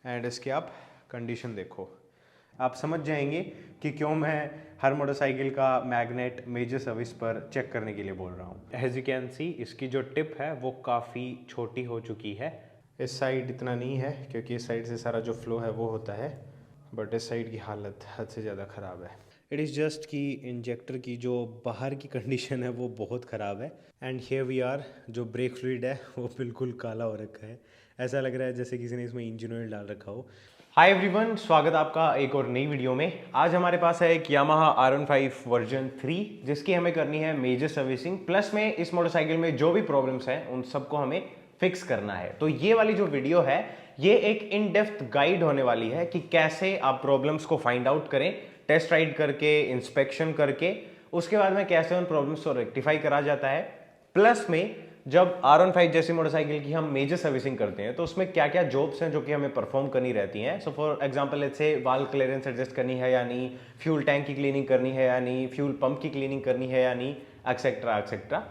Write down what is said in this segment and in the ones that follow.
And इसके आप condition देखो, आप समझ जाएंगे कि क्यों मैं हर मोटरसाइकिल का मैग्नेट मेजर सर्विस पर चेक करने के लिए बोल रहा हूँ। एज यू कैन सी इसकी जो टिप है वो काफ़ी छोटी हो चुकी है। इस साइड इतना नहीं है क्योंकि इस साइड से सारा जो फ्लो है वो होता है, बट इस साइड की हालत हद से ज़्यादा ख़राब है। इट इज़ जस्ट कि इंजेक्टर की जो बाहर की कंडीशन है वो बहुत ख़राब है। एंड हियर वी आर, जो ब्रेक फ्लूइड है वो बिल्कुल काला हो रखा है। ऐसा लग रहा है जैसे किसी ने इसमें इंजन ऑयल डाल रखा हो। हाय एवरीवन, स्वागत आपका एक और नई वीडियो में। आज हमारे पास है एक यामाहा R15 वर्जन 3 जिसकी हमें करनी है मेजर सर्विसिंग, प्लस में इस मोटरसाइकिल में जो भी प्रॉब्लम्स हैं उन सबको हमें फिक्स करना है। तो ये वाली जो वीडियो है ये एक इन डेप्थ गाइड होने वाली है कि कैसे आप प्रॉब्लम्स को फाइंड आउट करें, टेस्ट राइड करके, इंस्पेक्शन करके, उसके बाद में कैसे उन प्रॉब्लम्स को रेक्टिफाई करा जाता है। प्लस में जब R15 जैसी मोटरसाइकिल की हम मेजर सर्विसिंग करते हैं तो उसमें क्या क्या जॉब्स हैं जो कि हमें परफॉर्म करनी रहती हैं। So for example let's say valve clearance adjust करनी है या नहीं, फ्यूल टैंक की क्लीनिंग करनी है या नहीं, फ्यूल पंप की क्लीनिंग करनी है या नहीं, एक्सेट्रा एक्सेट्रा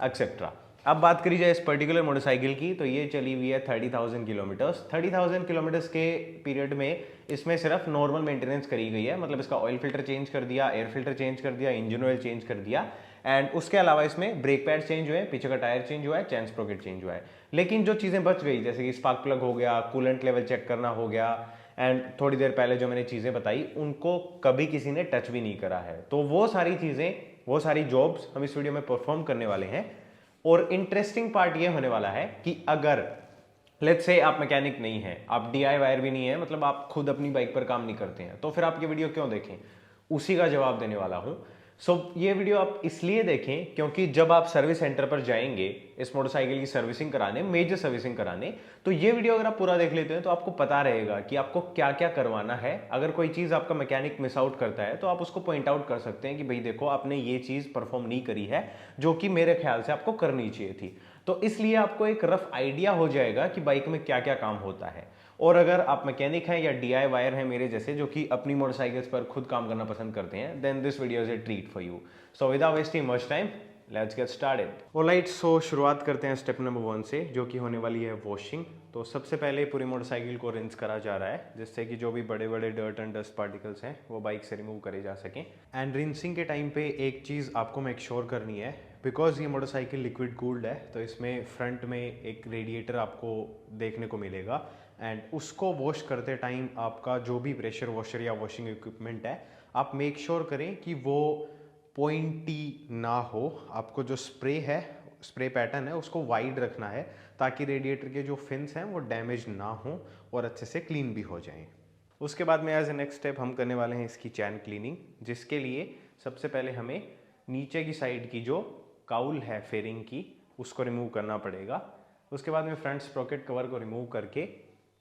एक्सेट्रा। अब बात करी जाए इस पर्टिकुलर मोटरसाइकिल की, तो ये चली हुई है 30,000 किलोमीटर्स। 30,000 किलोमीटर्स के पीरियड में इसमें सिर्फ नॉर्मल मेंटेनेंस करी गई है, मतलब इसका ऑयल फिल्टर चेंज कर दिया, एयर फिल्टर चेंज कर दिया, इंजन ऑयल चेंज कर दिया। एंड उसके अलावा इसमें ब्रेक पैड चेंज हुए, पीछे का टायर चेंज हुआ है, चैन स्प्रोकेट चेंज हुआ है। लेकिन जो चीज़ें बच गई जैसे कि स्पार्क प्लग हो गया, कूलेंट लेवल चेक करना हो गया, एंड थोड़ी देर पहले जो मैंने चीज़ें बताई उनको कभी किसी ने टच भी नहीं करा है। तो वो सारी चीज़ें, वो सारी जॉब्स हम इस वीडियो में परफॉर्म करने वाले हैं। और इंटरेस्टिंग पार्ट ये होने वाला है कि अगर लेट्स से आप मैकेनिक नहीं है, आप DIY भी नहीं है, मतलब आप खुद अपनी बाइक पर काम नहीं करते हैं, तो फिर आप ये वीडियो क्यों देखें, उसी का जवाब देने वाला हूं। ये वीडियो आप इसलिए देखें क्योंकि जब आप सर्विस सेंटर पर जाएंगे इस मोटरसाइकिल की सर्विसिंग कराने, मेजर सर्विसिंग कराने, तो ये वीडियो अगर आप पूरा देख लेते हैं तो आपको पता रहेगा कि आपको क्या क्या करवाना है। अगर कोई चीज़ आपका मैकेनिक मिस आउट करता है तो आप उसको पॉइंट आउट कर सकते हैं कि भाई देखो आपने ये चीज़ परफॉर्म नहीं करी है जो कि मेरे ख्याल से आपको करनी चाहिए थी। तो इसलिए आपको एक रफ आइडिया हो जाएगा कि बाइक में क्या क्या काम होता है। और अगर आप मैकेनिक हैं या DIYer हैं मेरे जैसे जो कि अपनी मोटरसाइकिल्स पर खुद काम करना पसंद करते हैं, then this video is a treat for you. So without wasting much time, let's get started. Alright, so शुरुआत करते हैं स्टेप नंबर 1 से, जो कि होने वाली है वॉशिंग। तो सबसे पहले पूरी मोटरसाइकिल को रिंस करा जा रहा है जिससे कि जो भी बड़े बड़े डर्ट एंड डस्ट पार्टिकल्स हैं वो बाइक से रिमूव करे जा सकें। एंड रिंसिंग के टाइम पे एक चीज़ आपको मेक श्योर करनी है, बिकॉज ये मोटरसाइकिल लिक्विड कूल्ड है तो इसमें फ्रंट में एक रेडिएटर आपको देखने को मिलेगा। एंड उसको वॉश करते टाइम आपका जो भी प्रेशर वॉशर या वॉशिंग इक्विपमेंट है, आप मेक श्योर करें कि वो पॉइंटी ना हो। आपको जो स्प्रे है, स्प्रे पैटर्न है, उसको वाइड रखना है ताकि रेडिएटर के जो फिन्स हैं वो डैमेज ना हो और अच्छे से क्लीन भी हो जाएं। उसके बाद में एज ए नेक्स्ट स्टेप हम करने वाले हैं इसकी चैन क्लीनिंग, जिसके लिए सबसे पहले हमें नीचे की साइड की जो काउल है फेरिंग की उसको रिमूव करना पड़ेगा। उसके बाद में फ्रंट स्प्रॉकेट कवर को रिमूव करके,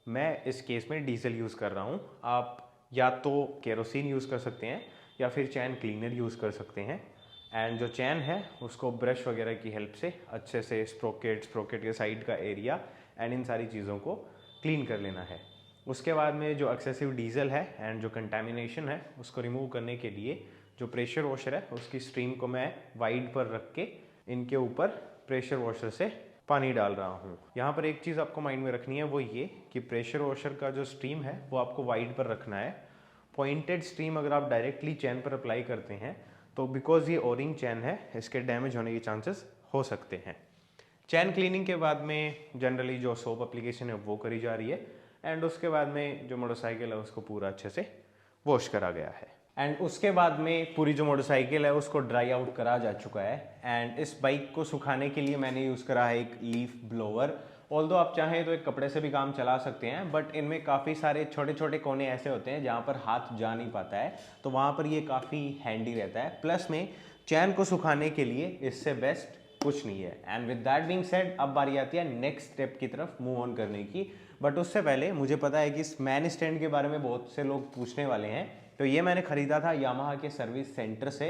मैं इस केस में डीजल यूज़ कर रहा हूँ, आप या तो केरोसिन यूज़ कर सकते हैं या फिर चैन क्लीनर यूज़ कर सकते हैं। एंड जो चैन है उसको ब्रश वगैरह की हेल्प से अच्छे से स्प्रोकेट के साइड का एरिया एंड इन सारी चीज़ों को क्लीन कर लेना है। उसके बाद में जो एक्सेसिव डीजल है एंड जो कंटेमिनेशन है उसको रिमूव करने के लिए जो प्रेशर वॉशर है उसकी स्ट्रीम को मैं वाइड पर रख के इनके ऊपर प्रेशर वॉशर से पानी डाल रहा हूँ। यहाँ पर एक चीज़ आपको माइंड में रखनी है, वो ये कि प्रेशर वॉशर का जो स्ट्रीम है वो आपको वाइड पर रखना है। पॉइंटेड स्ट्रीम अगर आप डायरेक्टली चैन पर अप्लाई करते हैं तो बिकॉज ये ओरिंग चैन है इसके डैमेज होने के चांसेस हो सकते हैं। चैन क्लीनिंग के बाद में जनरली जो सोप एप्लीकेशन है वो करी जा रही है एंड उसके बाद में जो मोटरसाइकिल है उसको पूरा अच्छे से वॉश करा गया है। एंड उसके बाद में पूरी जो मोटरसाइकिल है उसको ड्राई आउट करा जा चुका है। एंड इस बाइक को सुखाने के लिए मैंने यूज़ करा है एक लीफ ब्लोअर। ऑल्दो आप चाहें तो एक कपड़े से भी काम चला सकते हैं, बट इनमें काफ़ी सारे छोटे छोटे कोने ऐसे होते हैं जहाँ पर हाथ जा नहीं पाता है, तो वहाँ पर ये काफ़ी हैंडी रहता है। प्लस में चैन को सुखाने के लिए इससे बेस्ट कुछ नहीं है। And with that being said, अब बारी आती है नेक्स्ट स्टेप की तरफ मूव ऑन करने की। बट उससे पहले मुझे पता है कि इस मैन स्टैंड के बारे में बहुत से लोग पूछने वाले हैं, तो ये मैंने खरीदा था यामाहा के सर्विस सेंटर से।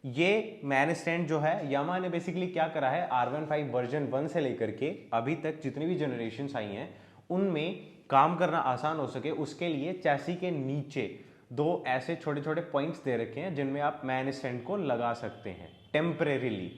ये मैन स्टैंड जो है यामाहा ने बेसिकली क्या करा है, R15 वर्जन 1 से लेकर के अभी तक जितनी भी जनरेशन्स आई हैं उनमें काम करना आसान हो सके उसके लिए चैसी के नीचे दो ऐसे छोटे छोटे पॉइंट्स दे रखे हैं जिनमें आप मैन स्टैंड को लगा सकते हैं टेम्परेरीली।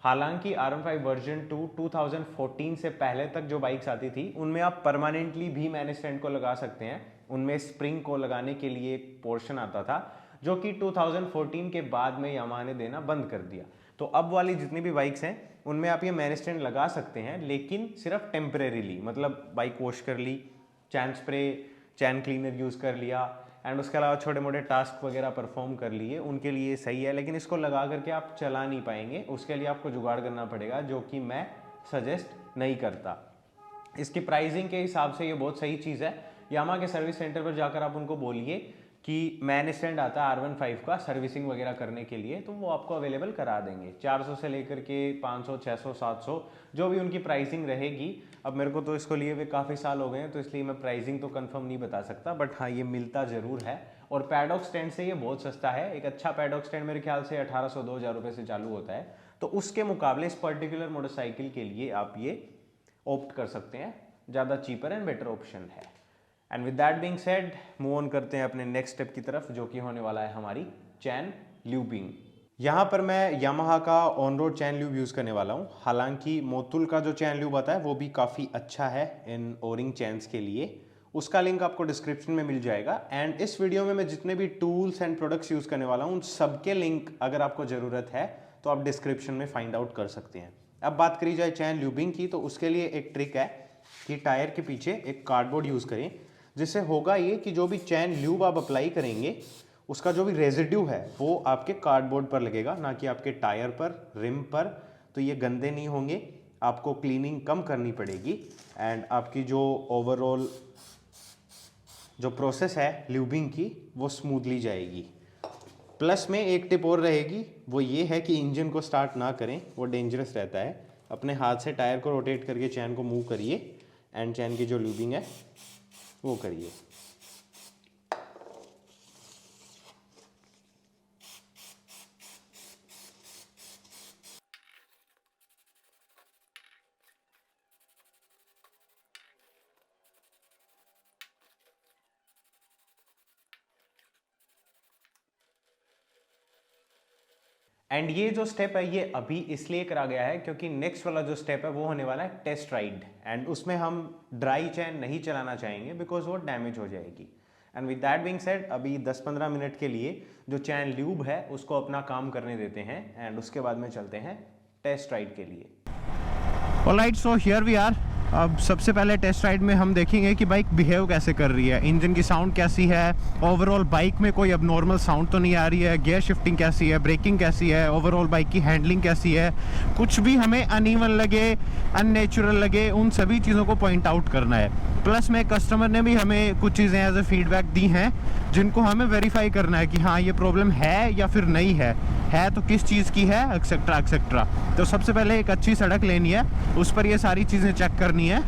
हालांकि R15 वर्जन 2 2014 से पहले तक जो बाइक्स आती थी उनमें आप परमानेंटली भी मैन स्टैंड को लगा सकते हैं। उनमें स्प्रिंग को लगाने के लिए एक पोर्शन आता था जो कि 2014 के बाद में यामाहा ने देना बंद कर दिया। तो अब वाली जितनी भी बाइक्स हैं उनमें आप ये मैन स्टैंड लगा सकते हैं, लेकिन सिर्फ टेम्परेरीली, मतलब बाइक वॉश कर ली, चैन स्प्रे, चैन क्लीनर यूज़ कर लिया एंड उसके अलावा छोटे मोटे टास्क वगैरह परफॉर्म कर लिए, उनके लिए सही है। लेकिन इसको लगा करके आप चला नहीं पाएंगे, उसके लिए आपको जुगाड़ करना पड़ेगा, जो कि मैं सजेस्ट नहीं करता। इसकी प्राइसिंग के हिसाब से ये बहुत सही चीज़ है। यामाहा के सर्विस सेंटर पर जाकर आप उनको बोलिए कि मैन स्टैंड आता है R15 का सर्विसिंग वगैरह करने के लिए, तो वो आपको अवेलेबल करा देंगे। 400 से लेकर के 500, 600, 700 जो भी उनकी प्राइसिंग रहेगी। अब मेरे को तो इसको लिए हुए काफ़ी साल हो गए हैं, तो इसलिए मैं प्राइसिंग तो कंफर्म नहीं बता सकता, बट हाँ ये मिलता ज़रूर है। और पैडॉक स्टैंड से ये बहुत सस्ता है। एक अच्छा पैडॉक स्टैंड मेरे ख्याल से 1800-2000 रुपये से चालू होता है। तो उसके मुकाबले इस पर्टिकुलर मोटरसाइकिल के लिए आप ये ऑप्ट कर सकते हैं, ज़्यादा चीपर एंड बेटर ऑप्शन है। And with that being said, move on करते हैं अपने नेक्स्ट स्टेप की तरफ, जो कि होने वाला है हमारी चैन ल्यूबिंग। यहाँ पर मैं यामाहा का on road chain lube use करने वाला हूँ। हालांकि मोतुल का जो चैन ल्यूब आता है वो भी काफ़ी अच्छा है इन ओरिंग चैन्स के लिए। उसका लिंक आपको डिस्क्रिप्शन में मिल जाएगा। एंड इस वीडियो में मैं जितने भी टूल्स एंड प्रोडक्ट्स यूज़ करने वाला हूँ उन सबके लिंक अगर आपको ज़रूरत है तो आप डिस्क्रिप्शन में फाइंड आउट कर सकते हैं। अब बात करी जाए चैन ल्यूबिंग की, तो उसके लिए एक ट्रिक है कि टायर के पीछे एक कार्डबोर्ड यूज़ करें, जिससे होगा ये कि जो भी चैन ल्यूब आप अप्लाई करेंगे उसका जो भी रेजिड्यू है वो आपके कार्डबोर्ड पर लगेगा, ना कि आपके टायर पर, रिम पर। तो ये गंदे नहीं होंगे, आपको क्लीनिंग कम करनी पड़ेगी एंड आपकी जो ओवरऑल जो प्रोसेस है ल्यूबिंग की वो स्मूथली जाएगी। प्लस में एक टिप और रहेगी, वो ये है कि इंजन को स्टार्ट ना करें, वो डेंजरस रहता है। अपने हाथ से टायर को रोटेट करके चैन को मूव करिए एंड चैन की जो ल्यूबिंग है वो करिए। एंड ये जो स्टेप है ये अभी इसलिए करा गया है क्योंकि नेक्स्ट वाला जो स्टेप है वो होने वाला है टेस्ट राइड। एंड उसमें हम ड्राई चैन नहीं चलाना चाहेंगे बिकॉज वो डैमेज हो जाएगी। And with that being said, अभी 10-15 मिनट के लिए जो चैन ल्यूब है उसको अपना काम करने देते हैं एंड उसके बाद में चलते हैं टेस्ट राइड के लिए। Alright, so here we are. अब सबसे पहले टेस्ट राइड में हम देखेंगे कि बाइक बिहेव कैसे कर रही है, इंजन की साउंड कैसी है, ओवरऑल बाइक में कोई अबनॉर्मल साउंड तो नहीं आ रही है, गियर शिफ्टिंग कैसी है, ब्रेकिंग कैसी है, ओवरऑल बाइक की हैंडलिंग कैसी है। कुछ भी हमें अनइवन लगे, अननेचुरल लगे, उन सभी चीज़ों को पॉइंट आउट करना है। प्लस में कस्टमर ने भी हमें कुछ चीज़ें एज ए फीडबैक दी हैं जिनको हमें वेरीफाई करना है कि हाँ ये प्रॉब्लम है या फिर नहीं है तो किस चीज़ की है, एक्सेट्रा एक्सेट्रा। तो सबसे पहले एक अच्छी सड़क लेनी है, उस पर ये सारी चीज़ें चेक करनी है।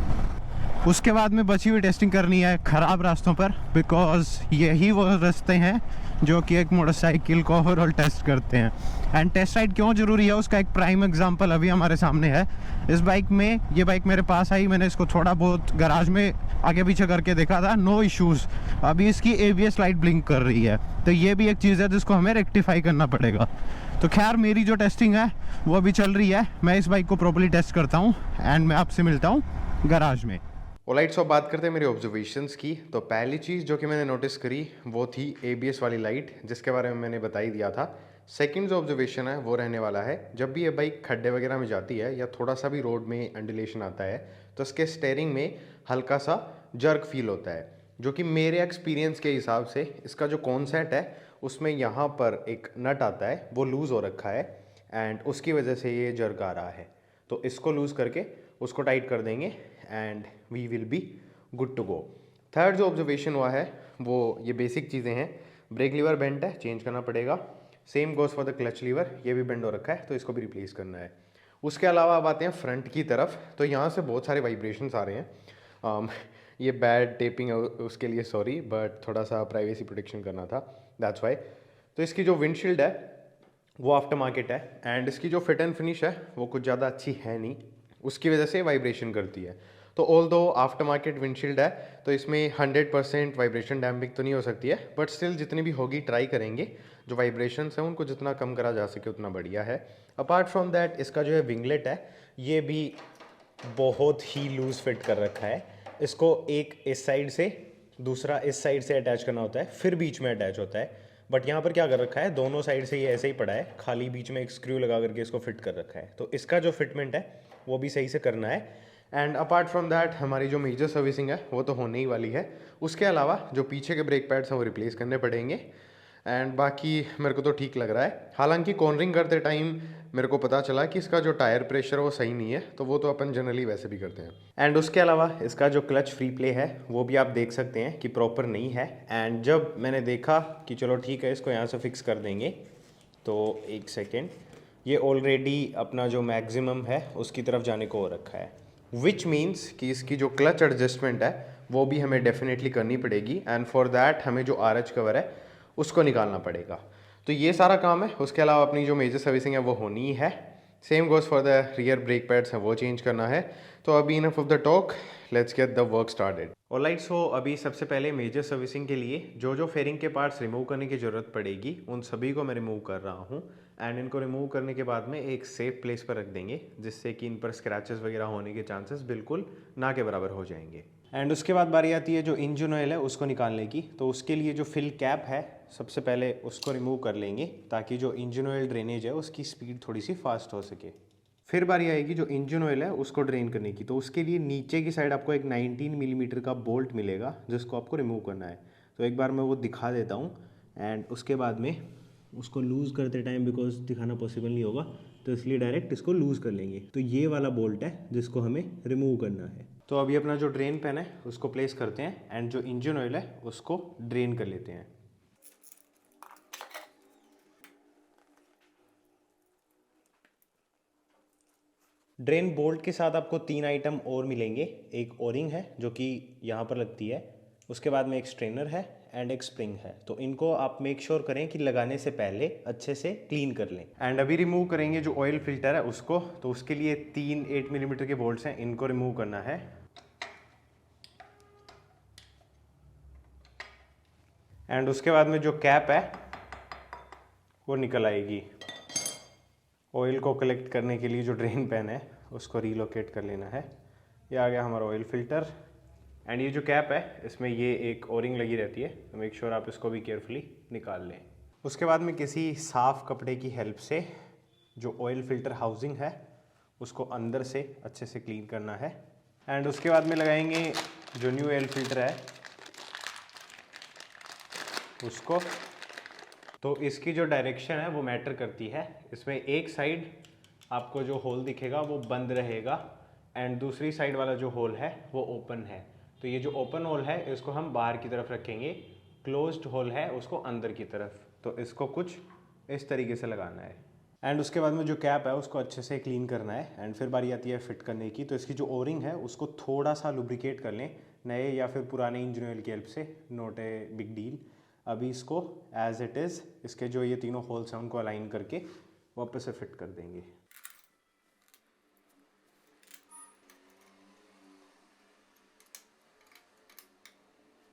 उसके बाद में बची हुई टेस्टिंग करनी है ख़राब रास्तों पर, बिकॉज यही वो रास्ते हैं जो कि एक मोटरसाइकिल को ओवरऑल टेस्ट करते हैं। एंड टेस्ट राइड क्यों ज़रूरी है उसका एक प्राइम एग्जांपल अभी हमारे सामने है। इस बाइक में, ये बाइक मेरे पास आई, मैंने इसको थोड़ा बहुत गराज में आगे पीछे करके देखा था, नो इश्यूज़। अभी इसकी ABS लाइट ब्लिंक कर रही है, तो ये भी एक चीज़ है जिसको हमें रेक्टिफाई करना पड़ेगा। तो खैर मेरी जो टेस्टिंग है वो अभी चल रही है, मैं इस बाइक को प्रॉपर्ली टेस्ट करता हूँ एंड मैं आपसे मिलता हूँ गराज में। ऑलराइट, सो बात करते हैं मेरी ऑब्जर्वेशंस की। तो पहली चीज़ जो कि मैंने नोटिस करी वो थी ABS वाली लाइट, जिसके बारे में मैंने बता ही दिया था। सेकंड जो ऑब्जर्वेशन है वो रहने वाला है, जब भी ये बाइक खड्डे वगैरह में जाती है या थोड़ा सा भी रोड में अंडुलेशन आता है तो इसके स्टेयरिंग में हल्का सा जर्क फील होता है, जो कि मेरे एक्सपीरियंस के हिसाब से इसका जो कॉन्सेप्ट है उसमें यहाँ पर एक नट आता है वो लूज़ हो रखा है एंड उसकी वजह से ये जर्क आ रहा है। तो इसको लूज़ करके उसको टाइट कर देंगे and we will be good to go. Third जो ऑब्जर्वेशन हुआ है वो ये बेसिक चीज़ें हैं। ब्रेक लीवर बेंट है, चेंज करना पड़ेगा। Same goes for the clutch lever, ये भी बेंड हो रखा है तो इसको भी रिप्लेस करना है। उसके अलावा अब आते हैं फ्रंट की तरफ, तो यहाँ से बहुत सारे वाइब्रेशंस आ रहे हैं। ये बैड टेपिंग है उसके लिए सॉरी, बट थोड़ा सा प्राइवेसी प्रोटेक्शन करना था, दैट्स वाई। तो इसकी जो विंडशील्ड है वो आफ्टर मार्केट है एंड इसकी जो फिट एंड फिनिश है वो कुछ ज़्यादा अच्छी है नहीं, उसकी वजह से वाइब्रेशन करती है। तो ऑल दो आफ्टर मार्केट विंडशील्ड है तो इसमें 100% वाइब्रेशन डैम्पिंग तो नहीं हो सकती है, बट स्टिल जितनी भी होगी ट्राई करेंगे जो वाइब्रेशंस हैं उनको जितना कम करा जा सके उतना बढ़िया है। अपार्ट फ्रॉम दैट इसका जो है विंगलेट है ये भी बहुत ही लूज फिट कर रखा है। इसको एक इस साइड से दूसरा इस साइड से अटैच करना होता है, फिर बीच में अटैच होता है। बट यहाँ पर क्या कर रखा है, दोनों साइड से ये ऐसे ही पड़ा है, खाली बीच में एक स्क्रू लगा करके इसको फिट कर रखा है। तो इसका जो फिटमेंट है वो भी सही से करना है। एंड अपार्ट फ्रॉम दैट हमारी जो मेजर सर्विसिंग है वो तो होने ही वाली है। उसके अलावा जो पीछे के ब्रेक पैड्स हैं वो रिप्लेस करने पड़ेंगे। एंड बाकी मेरे को तो ठीक लग रहा है। हालांकि कॉर्नरिंग करते टाइम मेरे को पता चला कि इसका जो टायर प्रेशर है वो सही नहीं है, तो वो तो अपन जनरली वैसे भी करते हैं। एंड उसके अलावा इसका जो क्लच फ्री प्ले है वो भी आप देख सकते हैं कि प्रॉपर नहीं है। एंड जब मैंने देखा कि चलो ठीक है इसको यहाँ से फिक्स कर देंगे, तो एक सेकेंड, ये ऑलरेडी अपना जो मैक्सिमम है उसकी तरफ जाने को हो रखा है, विच मीन्स कि इसकी जो क्लच एडजस्टमेंट है वो भी हमें डेफिनेटली करनी पड़ेगी। एंड फॉर दैट हमें जो आर एच कवर है उसको निकालना पड़ेगा। तो ये सारा काम है। उसके अलावा अपनी जो मेजर सर्विसिंग है वो होनी है। Same goes for the rear brake pads है वो चेंज करना है। तो अभी enough of the talk, let's get the work started. Alright, so अभी सबसे पहले मेजर सर्विसिंग के लिए जो जो फेयरिंग के पार्ट्स रिमूव करने की ज़रूरत पड़ेगी उन सभी को मैं रिमूव कर रहा हूँ। एंड इनको रिमूव करने के बाद में एक सेफ प्लेस पर रख देंगे जिससे कि इन पर स्क्रैचेस वगैरह होने के चांसेस बिल्कुल ना के बराबर हो जाएंगे। एंड उसके बाद बारी आती है जो इंजन ऑयल है उसको निकालने की। तो उसके लिए जो फिल कैप है सबसे पहले उसको रिमूव कर लेंगे ताकि जो इंजन ऑयल ड्रेनेज है उसकी स्पीड थोड़ी सी फास्ट हो सके। फिर बारी आएगी जो इंजन ऑयल है उसको ड्रेन करने की। तो उसके लिए नीचे की साइड आपको एक 19 मिलीमीटर का बोल्ट मिलेगा जिसको आपको रिमूव करना है। तो एक बार मैं वो दिखा देता हूँ। एंड उसके बाद में उसको लूज़ करते टाइम, बिकॉज दिखाना पॉसिबल नहीं होगा तो इसलिए डायरेक्ट इसको लूज़ कर लेंगे। तो ये वाला बोल्ट है जिसको हमें रिमूव करना है। तो अभी अपना जो ड्रेन पेन है उसको प्लेस करते हैं एंड जो इंजन ऑयल है उसको ड्रेन कर लेते हैं। ड्रेन बोल्ट के साथ आपको 3 आइटम और मिलेंगे। एक ओरिंग है जो कि यहाँ पर लगती है, उसके बाद में एक स्ट्रेनर है एंड एक स्प्रिंग है। तो इनको आप मेक श्योर करें कि लगाने से पहले अच्छे से क्लीन कर लें। एंड अभी रिमूव करेंगे जो ऑयल फिल्टर है उसको। तो उसके लिए 3 8 मिलीमीटर के बोल्ट्स हैं, इनको रिमूव करना है। एंड उसके बाद में जो कैप है वो निकल आएगी। ऑयल को कलेक्ट करने के लिए जो ड्रेन पेन है उसको रीलोकेट कर लेना है। ये आ गया हमारा ऑयल फिल्टर। एंड ये जो कैप है इसमें ये एक ओरिंग लगी रहती है, तो मेक श्योर आप इसको भी केयरफुली निकाल लें। उसके बाद में किसी साफ़ कपड़े की हेल्प से जो ऑयल फिल्टर हाउसिंग है उसको अंदर से अच्छे से क्लीन करना है। एंड उसके बाद में लगाएंगे जो न्यू ऑयल फिल्टर है उसको। तो इसकी जो डायरेक्शन है वो मैटर करती है। इसमें एक साइड आपको जो होल दिखेगा वो बंद रहेगा एंड दूसरी साइड वाला जो होल है वो ओपन है। तो ये जो ओपन होल है इसको हम बाहर की तरफ रखेंगे, क्लोज्ड होल है उसको अंदर की तरफ। तो इसको कुछ इस तरीके से लगाना है। एंड उसके बाद में जो कैप है उसको अच्छे से क्लीन करना है। एंड फिर बारी आती है फिट करने की। तो इसकी जो ओरिंग है उसको थोड़ा सा लुब्रिकेट कर लें, नए या फिर पुराने इंजन ऑयल की हेल्प से, नॉट ए बिग डील। अभी इसको एज इट इज़ इसके जो ये तीनों होल्स हैं उनको अलाइन करके वापस से फिट कर देंगे।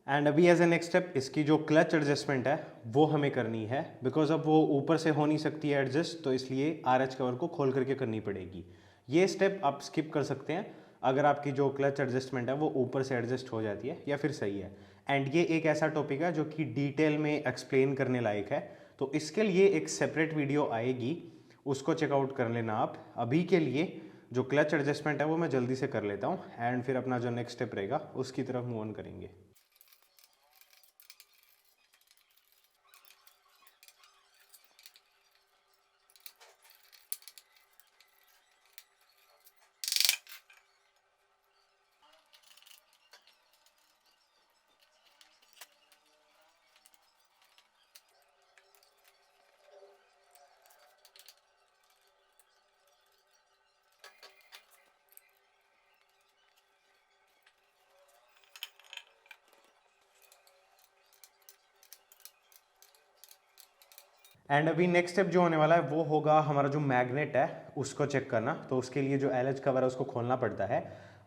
एंड अभी एज ए नेक्स्ट स्टेप इसकी जो क्लच एडजस्टमेंट है वो हमें करनी है, बिकॉज अब वो ऊपर से हो नहीं सकती है एडजस्ट, तो इसलिए आर एच कवर को खोल करके करनी पड़ेगी। ये स्टेप आप स्किप कर सकते हैं अगर आपकी जो क्लच एडजस्टमेंट है वो ऊपर से एडजस्ट हो जाती है या फिर सही है। एंड ये एक ऐसा टॉपिक है जो कि डिटेल में एक्सप्लेन करने लायक है, तो इसके लिए एक सेपरेट वीडियो आएगी, उसको चेकआउट कर लेना आप। अभी के लिए जो क्लच एडजस्टमेंट है वो मैं जल्दी से कर लेता हूँ एंड फिर अपना जो नेक्स्ट स्टेप रहेगा उसकी तरफ मूव ऑन करेंगे। एंड अभी नेक्स्ट स्टेप जो होने वाला है वो होगा हमारा जो मैग्नेट है उसको चेक करना। तो उसके लिए जो एलएच कवर है उसको खोलना पड़ता है।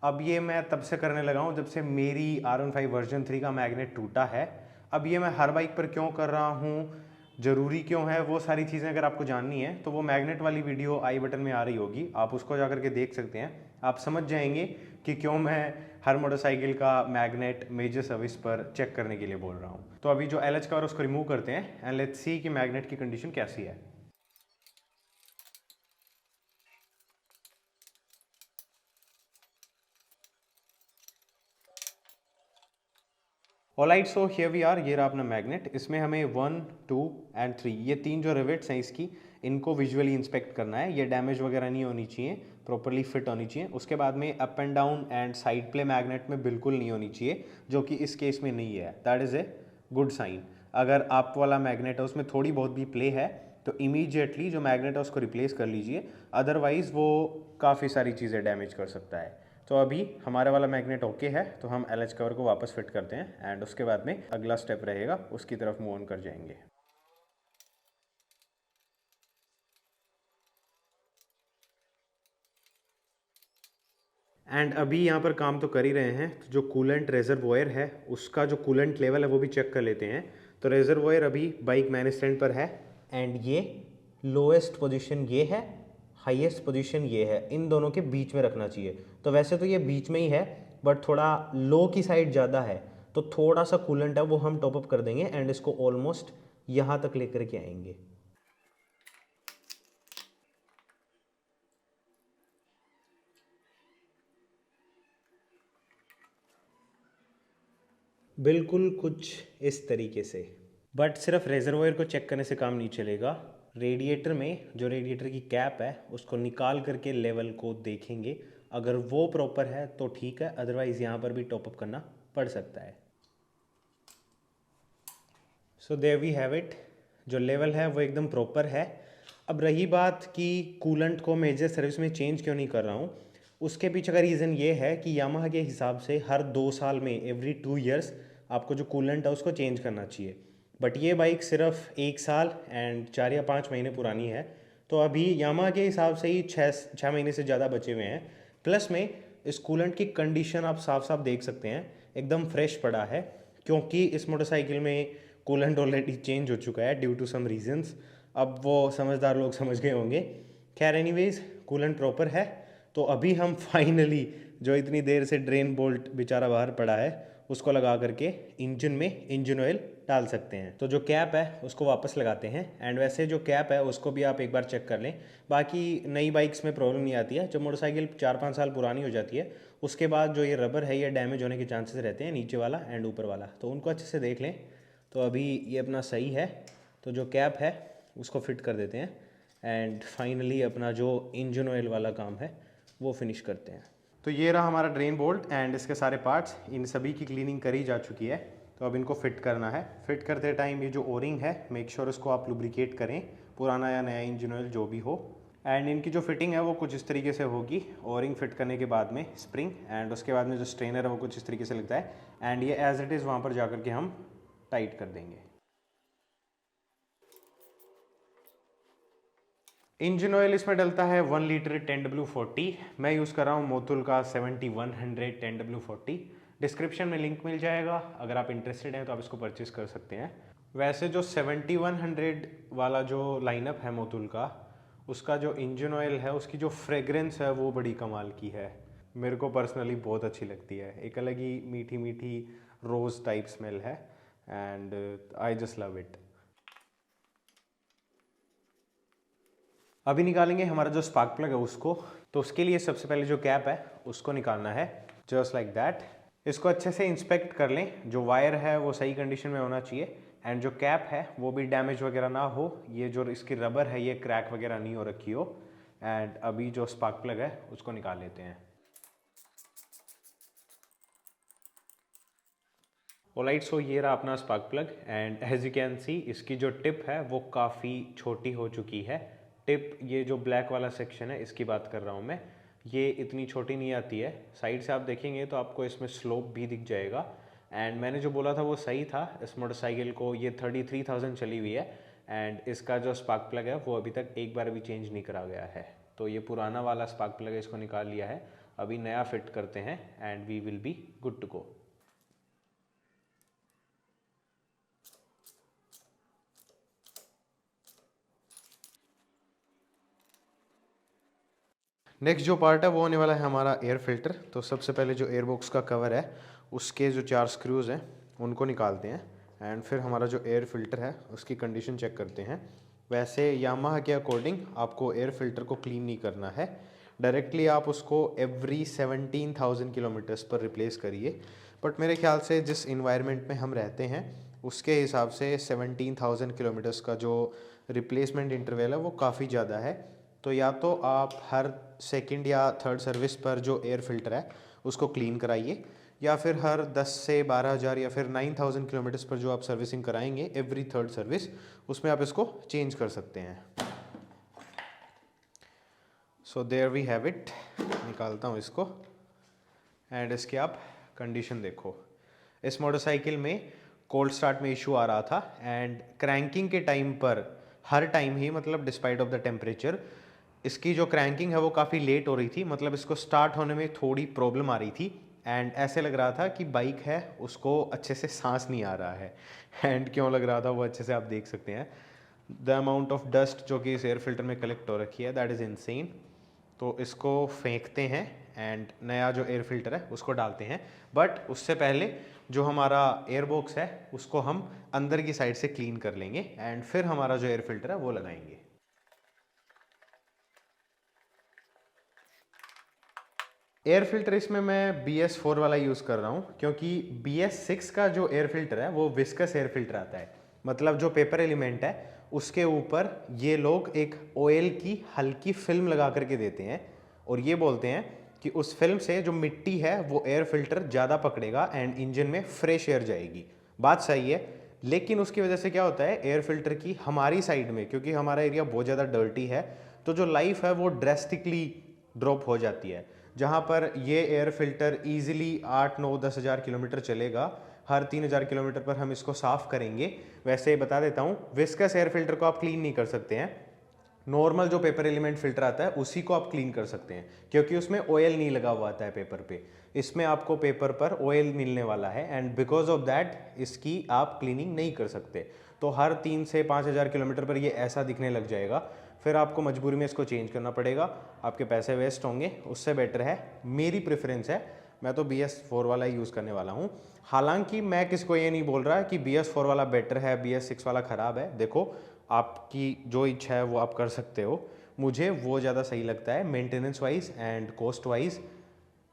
अब ये मैं तब से करने लगा हूँ जब से मेरी R15 वर्जन 3 का मैग्नेट टूटा है। अब ये मैं हर बाइक पर क्यों कर रहा हूँ, ज़रूरी क्यों है, वो सारी चीज़ें अगर आपको जाननी है तो वो मैग्नेट वाली वीडियो आई बटन में आ रही होगी, आप उसको जा करके देख सकते हैं। आप समझ जाएंगे कि क्यों मैं हर मोटरसाइकिल का मैग्नेट मेजर सर्विस पर चेक करने के लिए बोल रहा हूँ। तो अभी जो LH कवर उसको रिमूव करते हैं एंड लेट्स सी कि मैग्नेट की कंडीशन कैसी है। Alright, so here we are. ये रहा अपना मैग्नेट। इसमें हमें 1, 2 एंड 3 ये 3 जो रिवेट्स हैं इसकी, इनको विजुअली इंस्पेक्ट करना है। ये डैमेज वगैरह नहीं होनी चाहिए, प्रॉपरली फिट होनी चाहिए। उसके बाद में up and down and side play magnet में बिल्कुल नहीं होनी चाहिए, जो कि इस केस में नहीं है। That is a good sign. अगर आप वाला मैग्नेट है उसमें थोड़ी बहुत भी प्ले है तो इमीडिएटली जो मैग्नेट है उसको रिप्लेस कर लीजिए, अदरवाइज़ वो काफ़ी सारी चीज़ें डैमेज कर सकता है। तो अभी हमारे वाला मैग्नेट ओके है, तो हम LH कवर को वापस फिट करते हैं एंड उसके बाद में अगला स्टेप रहेगा, उसकी तरफ मूव ऑन कर जाएंगे। एंड अभी यहाँ पर काम तो कर ही रहे हैं, तो जो कूलेंट रेजर्वोयर है उसका जो कूलेंट लेवल है वो भी चेक कर लेते हैं। तो रेजर्वोयर अभी बाइक मैन स्टैंड पर है एंड ये लोएस्ट पोजीशन ये है, हाईएस्ट पोजीशन ये है, इन दोनों के बीच में रखना चाहिए। तो वैसे तो ये बीच में ही है बट थोड़ा लो की साइड ज़्यादा है, तो थोड़ा सा कूलेंट है वो हम टॉप अप कर देंगे एंड इसको ऑलमोस्ट यहाँ तक लेकर के आएंगे। बिल्कुल कुछ इस तरीके से। बट सिर्फ रेजरवोयर को चेक करने से काम नहीं चलेगा। रेडिएटर में जो रेडिएटर की कैप है उसको निकाल करके लेवल को देखेंगे, अगर वो प्रॉपर है तो ठीक है, अदरवाइज़ यहाँ पर भी टॉप अप करना पड़ सकता है। So there we have it, जो लेवल है वो एकदम प्रॉपर है। अब रही बात कि कूलेंट को मेजर सर्विस में चेंज क्यों नहीं कर रहा हूँ, उसके पीछे का रीज़न ये है कि यामाहा के हिसाब से हर 2 साल में, एवरी 2 ईयर्स आपको जो कूलेंट है उसको चेंज करना चाहिए। बट ये बाइक सिर्फ 1 साल एंड 4 या 5 महीने पुरानी है, तो अभी यामाहा के हिसाब से ही 6 महीने से ज़्यादा बचे हुए हैं। प्लस में इस कूलेंट की कंडीशन आप साफ साफ देख सकते हैं, एकदम फ्रेश पड़ा है, क्योंकि इस मोटरसाइकिल में कूलेंट ऑलरेडी चेंज हो चुका है ड्यू टू सम रीजंस। अब वो समझदार लोग समझ गए होंगे। खैर एनीवेज, कूलेंट प्रॉपर है। तो अभी हम फाइनली जो इतनी देर से ड्रेन बोल्ट बेचारा बाहर पड़ा है उसको लगा करके इंजन में इंजन ऑयल डाल सकते हैं। तो जो कैप है उसको वापस लगाते हैं एंड वैसे जो कैप है उसको भी आप एक बार चेक कर लें। बाकी नई बाइक्स में प्रॉब्लम नहीं आती है, जब मोटरसाइकिल 4-5 साल पुरानी हो जाती है उसके बाद जो ये रबर है ये डैमेज होने के चांसेस रहते हैं, नीचे वाला एंड ऊपर वाला, तो उनको अच्छे से देख लें। तो अभी ये अपना सही है, तो जो कैप है उसको फिट कर देते हैं एंड फाइनली अपना जो इंजन ऑयल वाला काम है वो फिनिश करते हैं। तो ये रहा हमारा ड्रेन बोल्ट एंड इसके सारे पार्ट्स, इन सभी की क्लीनिंग करी जा चुकी है। तो अब इनको फिट करना है। फिट करते टाइम ये जो ओरिंग है मेक श्योर उसको आप लुब्रिकेट करें, पुराना या नया इंजन ऑयल जो भी हो। एंड इनकी जो फिटिंग है वो कुछ इस तरीके से होगी, ओरिंग फिट करने के बाद में स्प्रिंग एंड उसके बाद में जो स्ट्रेनर है वो कुछ इस तरीके से लगता है एंड ये एज इट इज़ वहाँ पर जा कर के हम टाइट कर देंगे। इंजन ऑयल इसमें डलता है 1 लीटर 10W40। मैं यूज़ कर रहा हूँ मोतुल का 7100 10W40। डिस्क्रिप्शन में लिंक मिल जाएगा, अगर आप इंटरेस्टेड हैं तो आप इसको परचेस कर सकते हैं। वैसे जो 7100 वाला जो लाइनअप है मोतुल का, उसका जो इंजन ऑयल है उसकी जो फ्रेगरेंस है वो बड़ी कमाल की है, मेरे को पर्सनली बहुत अच्छी लगती है। एक अलग ही मीठी मीठी रोज़ टाइप स्मेल है and I just love it. अभी निकालेंगे हमारा जो स्पार्क प्लग है उसको। तो उसके लिए सबसे पहले जो कैप है उसको निकालना है, जस्ट लाइक दैट। इसको अच्छे से इंस्पेक्ट कर लें, जो वायर है वो सही कंडीशन में होना चाहिए एंड जो कैप है वो भी डैमेज वगैरह ना हो, ये जो इसकी रबर है ये क्रैक वगैरह नहीं हो रखी हो। एंड अभी जो स्पार्क प्लग है उसको निकाल लेते हैं। ऑलराइट, सो ये रहा अपना spark plug and as you can see इसकी जो टिप है वो काफ़ी छोटी हो चुकी है। टिप, ये जो ब्लैक वाला सेक्शन है इसकी बात कर रहा हूँ मैं, ये इतनी छोटी नहीं आती है। साइड से आप देखेंगे तो आपको इसमें स्लोप भी दिख जाएगा एंड मैंने जो बोला था वो सही था। इस मोटरसाइकिल को ये 33,000 चली हुई है एंड इसका जो स्पार्क प्लग है वो अभी तक एक बार भी चेंज नहीं करा गया है। तो ये पुराना वाला स्पार्क प्लग है, इसको निकाल लिया है। अभी नया फिट करते हैं and we will be good to go. Next जो पार्ट है वो होने वाला है हमारा एयर फिल्टर। तो सबसे पहले जो एयर बॉक्स का कवर है उसके जो 4 स्क्रूज़ हैं उनको निकालते हैं एंड फिर हमारा जो एयर फिल्टर है उसकी कंडीशन चेक करते हैं। वैसे यामाहा के अकॉर्डिंग आपको एयर फिल्टर को क्लीन नहीं करना है, डायरेक्टली आप उसको एवरी 17,000 किलोमीटर्स पर रिप्लेस करिए। बट मेरे ख्याल से जिस इन्वायरमेंट में हम रहते हैं उसके हिसाब से 17,000 किलोमीटर्स का जो रिप्लेसमेंट इंटरवल है वो काफ़ी ज़्यादा है। तो या तो आप हर सेकंड या थर्ड सर्विस पर जो एयर फिल्टर है उसको क्लीन कराइए, या फिर हर 10 से 12,000 या फिर 9,000 किलोमीटर्स पर जो आप सर्विसिंग कराएंगे एवरी थर्ड सर्विस, उसमें आप इसको चेंज कर सकते हैं। So there we have it. निकालता हूँ इसको एंड इसके आप कंडीशन देखो। इस मोटरसाइकिल में कोल्ड स्टार्ट में इशू आ रहा था एंड क्रैंकिंग के टाइम पर हर टाइम ही, मतलब डिस्पाइट ऑफ द टेम्परेचर, इसकी जो क्रैंकिंग है वो काफ़ी लेट हो रही थी, मतलब इसको स्टार्ट होने में थोड़ी प्रॉब्लम आ रही थी एंड ऐसे लग रहा था कि बाइक है उसको अच्छे से सांस नहीं आ रहा है। एंड क्यों लग रहा था वो अच्छे से आप देख सकते हैं। द अमाउंट ऑफ डस्ट जो कि इस एयर फिल्टर में कलेक्ट हो रखी है दैट इज़ इनसेन। तो इसको फेंकते हैं एंड नया जो एयर फिल्टर है उसको डालते हैं। बट उससे पहले जो हमारा एयर बॉक्स है उसको हम अंदर की साइड से क्लीन कर लेंगे एंड फिर हमारा जो एयर फिल्टर है वो लगाएंगे। एयर फिल्टर इसमें मैं BS4 वाला यूज़ कर रहा हूँ, क्योंकि BS6 का जो एयर फिल्टर है वो विस्कस एयर फिल्टर आता है। मतलब जो पेपर एलिमेंट है उसके ऊपर ये लोग एक ऑयल की हल्की फिल्म लगा करके देते हैं और ये बोलते हैं कि उस फिल्म से जो मिट्टी है वो एयर फिल्टर ज़्यादा पकड़ेगा एंड इंजन में फ्रेश एयर जाएगी। बात सही है, लेकिन उसकी वजह से क्या होता है एयर फिल्टर की हमारी साइड में, क्योंकि हमारा एरिया बहुत ज़्यादा डर्टी है, तो जो लाइफ है वो ड्रेस्टिकली ड्रॉप हो जाती है। जहाँ पर ये एयर फिल्टर ईजिली 8, 9, 10,000 किलोमीटर चलेगा, हर 3,000 किलोमीटर पर हम इसको साफ़ करेंगे। वैसे बता देता हूँ, विस्कस एयर फिल्टर को आप क्लीन नहीं कर सकते हैं, नॉर्मल जो पेपर एलिमेंट फिल्टर आता है उसी को आप क्लीन कर सकते हैं, क्योंकि उसमें ऑयल नहीं लगा हुआ आता है पेपर पे। इसमें आपको पेपर पर ऑयल मिलने वाला है एंड बिकॉज ऑफ दैट इसकी आप क्लीनिंग नहीं कर सकते। तो हर 3 से 5,000 किलोमीटर पर ये ऐसा दिखने लग जाएगा, फिर आपको मजबूरी में इसको चेंज करना पड़ेगा, आपके पैसे वेस्ट होंगे। उससे बेटर है, मेरी प्रेफरेंस है, मैं तो BS4 वाला ही यूज़ करने वाला हूँ। हालांकि मैं किसको ये नहीं बोल रहा कि BS4 वाला बेटर है, BS6 वाला ख़राब है। देखो, आपकी जो इच्छा है वो आप कर सकते हो। मुझे वो ज़्यादा सही लगता है maintenance wise and cost wise.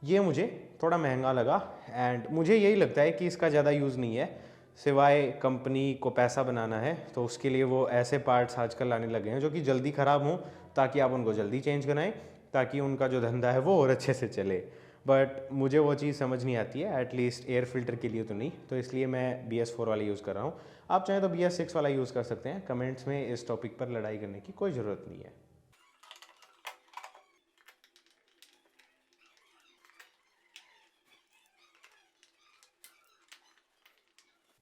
ये मुझे थोड़ा महंगा लगा एंड मुझे यही लगता है कि इसका ज़्यादा यूज़ नहीं है, सिवाय कंपनी को पैसा बनाना है तो उसके लिए वो ऐसे पार्ट्स आजकल लाने लगे हैं जो कि जल्दी ख़राब हों, ताकि आप उनको जल्दी चेंज कराएं, ताकि उनका जो धंधा है वो और अच्छे से चले। बट मुझे वो चीज़ समझ नहीं आती है, एटलीस्ट एयर फिल्टर के लिए तो नहीं, तो इसलिए मैं BS4 वाला यूज़ कर रहा हूँ। आप चाहें तो BS6 वाला यूज़ कर सकते हैं। कमेंट्स में इस टॉपिक पर लड़ाई करने की कोई ज़रूरत नहीं है।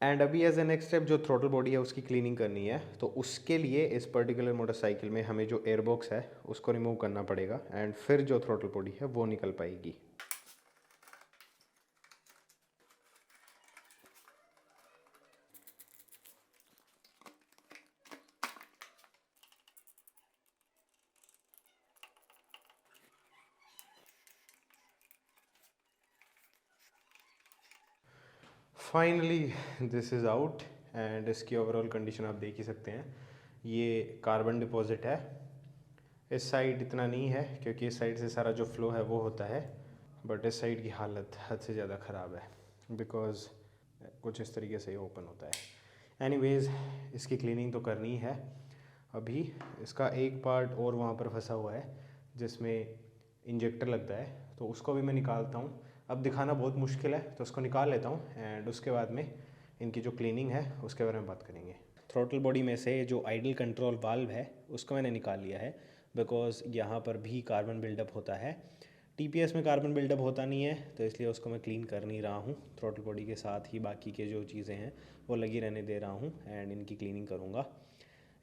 एंड अभी एज ए नेक्स्ट स्टेप जो थ्रोटल बॉडी है उसकी क्लीनिंग करनी है, तो उसके लिए इस पर्टिकुलर मोटरसाइकिल में हमें जो एयर बॉक्स है उसको रिमूव करना पड़ेगा एंड फिर जो थ्रोटल बॉडी है वो निकल पाएगी। Finally this is out and इसकी ओवरऑल कंडीशन आप देख ही सकते हैं। ये कार्बन डिपॉजिट है, इस साइड इतना नहीं है क्योंकि इस साइड से सारा जो फ्लो है वो होता है, बट इस साइड की हालत हद से ज़्यादा ख़राब है बिकॉज कुछ इस तरीके से ओपन होता है। एनीवेज़, इसकी क्लीनिंग तो करनी है। अभी इसका एक पार्ट और वहाँ पर फंसा हुआ है जिसमें इंजेक्टर लगता है, तो उसको भी मैं निकालता हूँ। अब दिखाना बहुत मुश्किल है तो उसको निकाल लेता हूँ एंड उसके बाद में इनकी जो क्लीनिंग है उसके बारे में बात करेंगे। थ्रोटल बॉडी में से जो आइडल कंट्रोल वाल्व है उसको मैंने निकाल लिया है बिकॉज यहाँ पर भी कार्बन बिल्डअप होता है। TPS में कार्बन बिल्डअप होता नहीं है, तो इसलिए उसको मैं क्लीन कर नहीं रहा हूँ। थ्रोटल बॉडी के साथ ही बाकी के जो चीज़ें हैं वो लगी रहने दे रहा हूँ एंड इनकी क्लीनिंग करूँगा।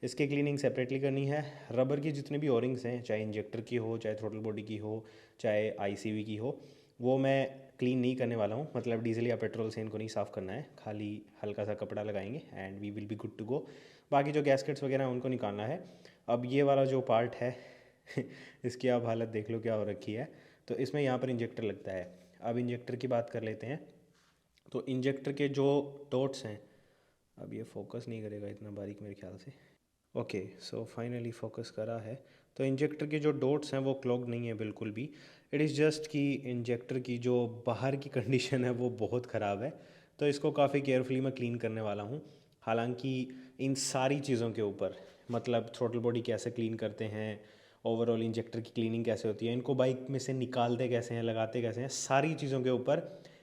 इसकी क्लीनिंग सेपरेटली करनी है। रबर की जितने भी ओरिंग्स हैं, चाहे इंजेक्टर की हो, चाहे थ्रोटल बॉडी की हो, चाहे आईसीवी की हो, वो मैं क्लीन नहीं करने वाला हूँ। मतलब डीजल या पेट्रोल से इनको नहीं साफ़ करना है, खाली हल्का सा कपड़ा लगाएंगे and we will be good to go. बाकी जो गैस्केट्स वगैरह हैं उनको निकालना है। अब ये वाला जो पार्ट है इसकी आप हालत देख लो क्या हो रखी है। तो इसमें यहाँ पर इंजेक्टर लगता है। अब इंजेक्टर की बात कर लेते हैं। तो इंजेक्टर के जो डॉट्स हैं, अब ये फोकस नहीं करेगा इतना बारीक मेरे ख्याल से। ओके, सो फाइनली फोकस करा है। तो इंजेक्टर के जो डॉट्स हैं वो क्लॉग नहीं है बिल्कुल भी। इट इज़ जस्ट कि इंजेक्टर की जो बाहर की कंडीशन है वो बहुत ख़राब है। तो इसको काफ़ी केयरफुली मैं क्लीन करने वाला हूँ। हालांकि इन सारी चीज़ों के ऊपर, मतलब थ्रोटल बॉडी कैसे क्लीन करते हैं, ओवरऑल इंजेक्टर की क्लीनिंग कैसे होती है, इनको बाइक में से निकालते कैसे हैं, लगाते कैसे हैं, सारी चीज़ों के ऊपर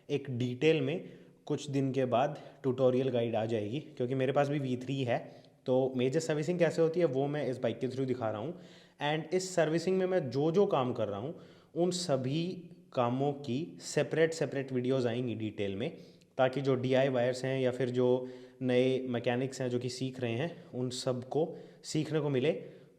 एक डिटेल में कुछ दिन के बाद ट्यूटोरियल गाइड आ जाएगी। क्योंकि मेरे पास भी V3 है, तो मेजर सर्विसिंग कैसे होती है वो मैं इस बाइक के थ्रू दिखा रहा हूँ। एंड इस सर्विसिंग में मैं जो जो काम कर रहा हूँ उन सभी कामों की सेपरेट वीडियोज़ आएंगी डिटेल में, ताकि जो DIYers हैं या फिर जो नए मैकेनिक्स हैं जो कि सीख रहे हैं उन सब को सीखने को मिले।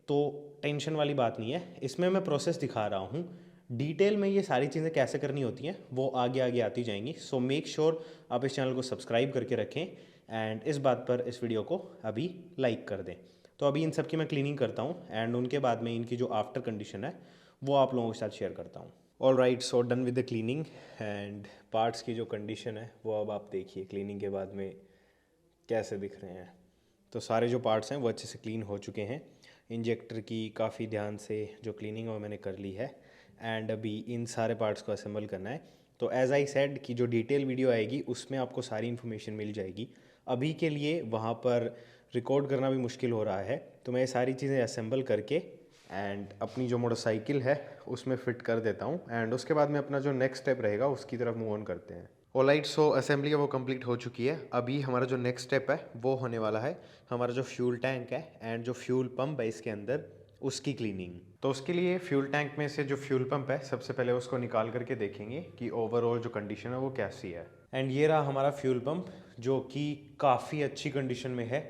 तो टेंशन वाली बात नहीं है, इसमें मैं प्रोसेस दिखा रहा हूँ। डिटेल में ये सारी चीज़ें कैसे करनी होती हैं वो आगे आगे आती जाएंगी। सो मेक श्योर आप इस चैनल को सब्सक्राइब करके रखें एंड इस बात पर इस वीडियो को अभी लाइक कर दें। तो अभी इन सब की मैं क्लीनिंग करता हूँ एंड उनके बाद में इनकी जो आफ्टर कंडीशन है वो आप लोगों के साथ शेयर करता हूँ। All right, so done with the cleaning and parts की जो कंडीशन है वो अब आप देखिए क्लीनिंग के बाद में कैसे दिख रहे हैं। तो सारे जो पार्ट्स हैं वो अच्छे से क्लीन हो चुके हैं। इंजेक्टर की काफ़ी ध्यान से जो क्लीनिंग है वो मैंने कर ली है एंड अभी इन सारे पार्ट्स को असेंबल करना है। तो एज आई सेड कि जो डिटेल वीडियो आएगी उसमें आपको सारी इन्फॉर्मेशन मिल जाएगी। अभी के लिए वहाँ पर रिकॉर्ड करना भी मुश्किल हो रहा है, तो मैं ये सारी चीज़ें असेंबल करके एंड अपनी जो मोटरसाइकिल है उसमें फ़िट कर देता हूँ एंड उसके बाद में अपना जो नेक्स्ट स्टेप रहेगा उसकी तरफ मूव ऑन करते हैं। ऑलराइट, सो असेंबली है वो कंप्लीट हो चुकी है। अभी हमारा जो नेक्स्ट स्टेप है वो होने वाला है हमारा जो फ्यूल टैंक है एंड जो फ्यूल पंप है इसके अंदर, उसकी क्लीनिंग। तो उसके लिए फ्यूल टैंक में से जो फ्यूल पंप है सबसे पहले उसको निकाल करके देखेंगे कि ओवरऑल जो कंडीशन है वो कैसी है। एंड ये रहा हमारा फ्यूल पंप जो कि काफ़ी अच्छी कंडीशन में है।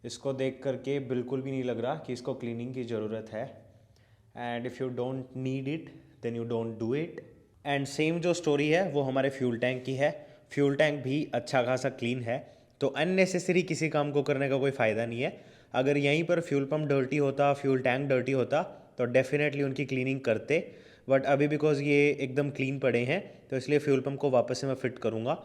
इसको देख करके बिल्कुल भी नहीं लग रहा कि इसको क्लीनिंग की ज़रूरत है। And if you don't need it then you don't do it. And same जो स्टोरी है वो हमारे फ्यूल टैंक की है। फ्यूल टैंक भी अच्छा खासा क्लीन है, तो अननेसेसरी किसी काम को करने का कोई फ़ायदा नहीं है। अगर यहीं पर फ्यूल पंप डर्टी होता, फ्यूल टैंक डर्टी होता तो डेफिनेटली उनकी क्लीनिंग करते, बट अभी बिकॉज ये एकदम क्लीन पड़े हैं तो इसलिए फ्यूल पंप को वापस से मैं फिट करूँगा।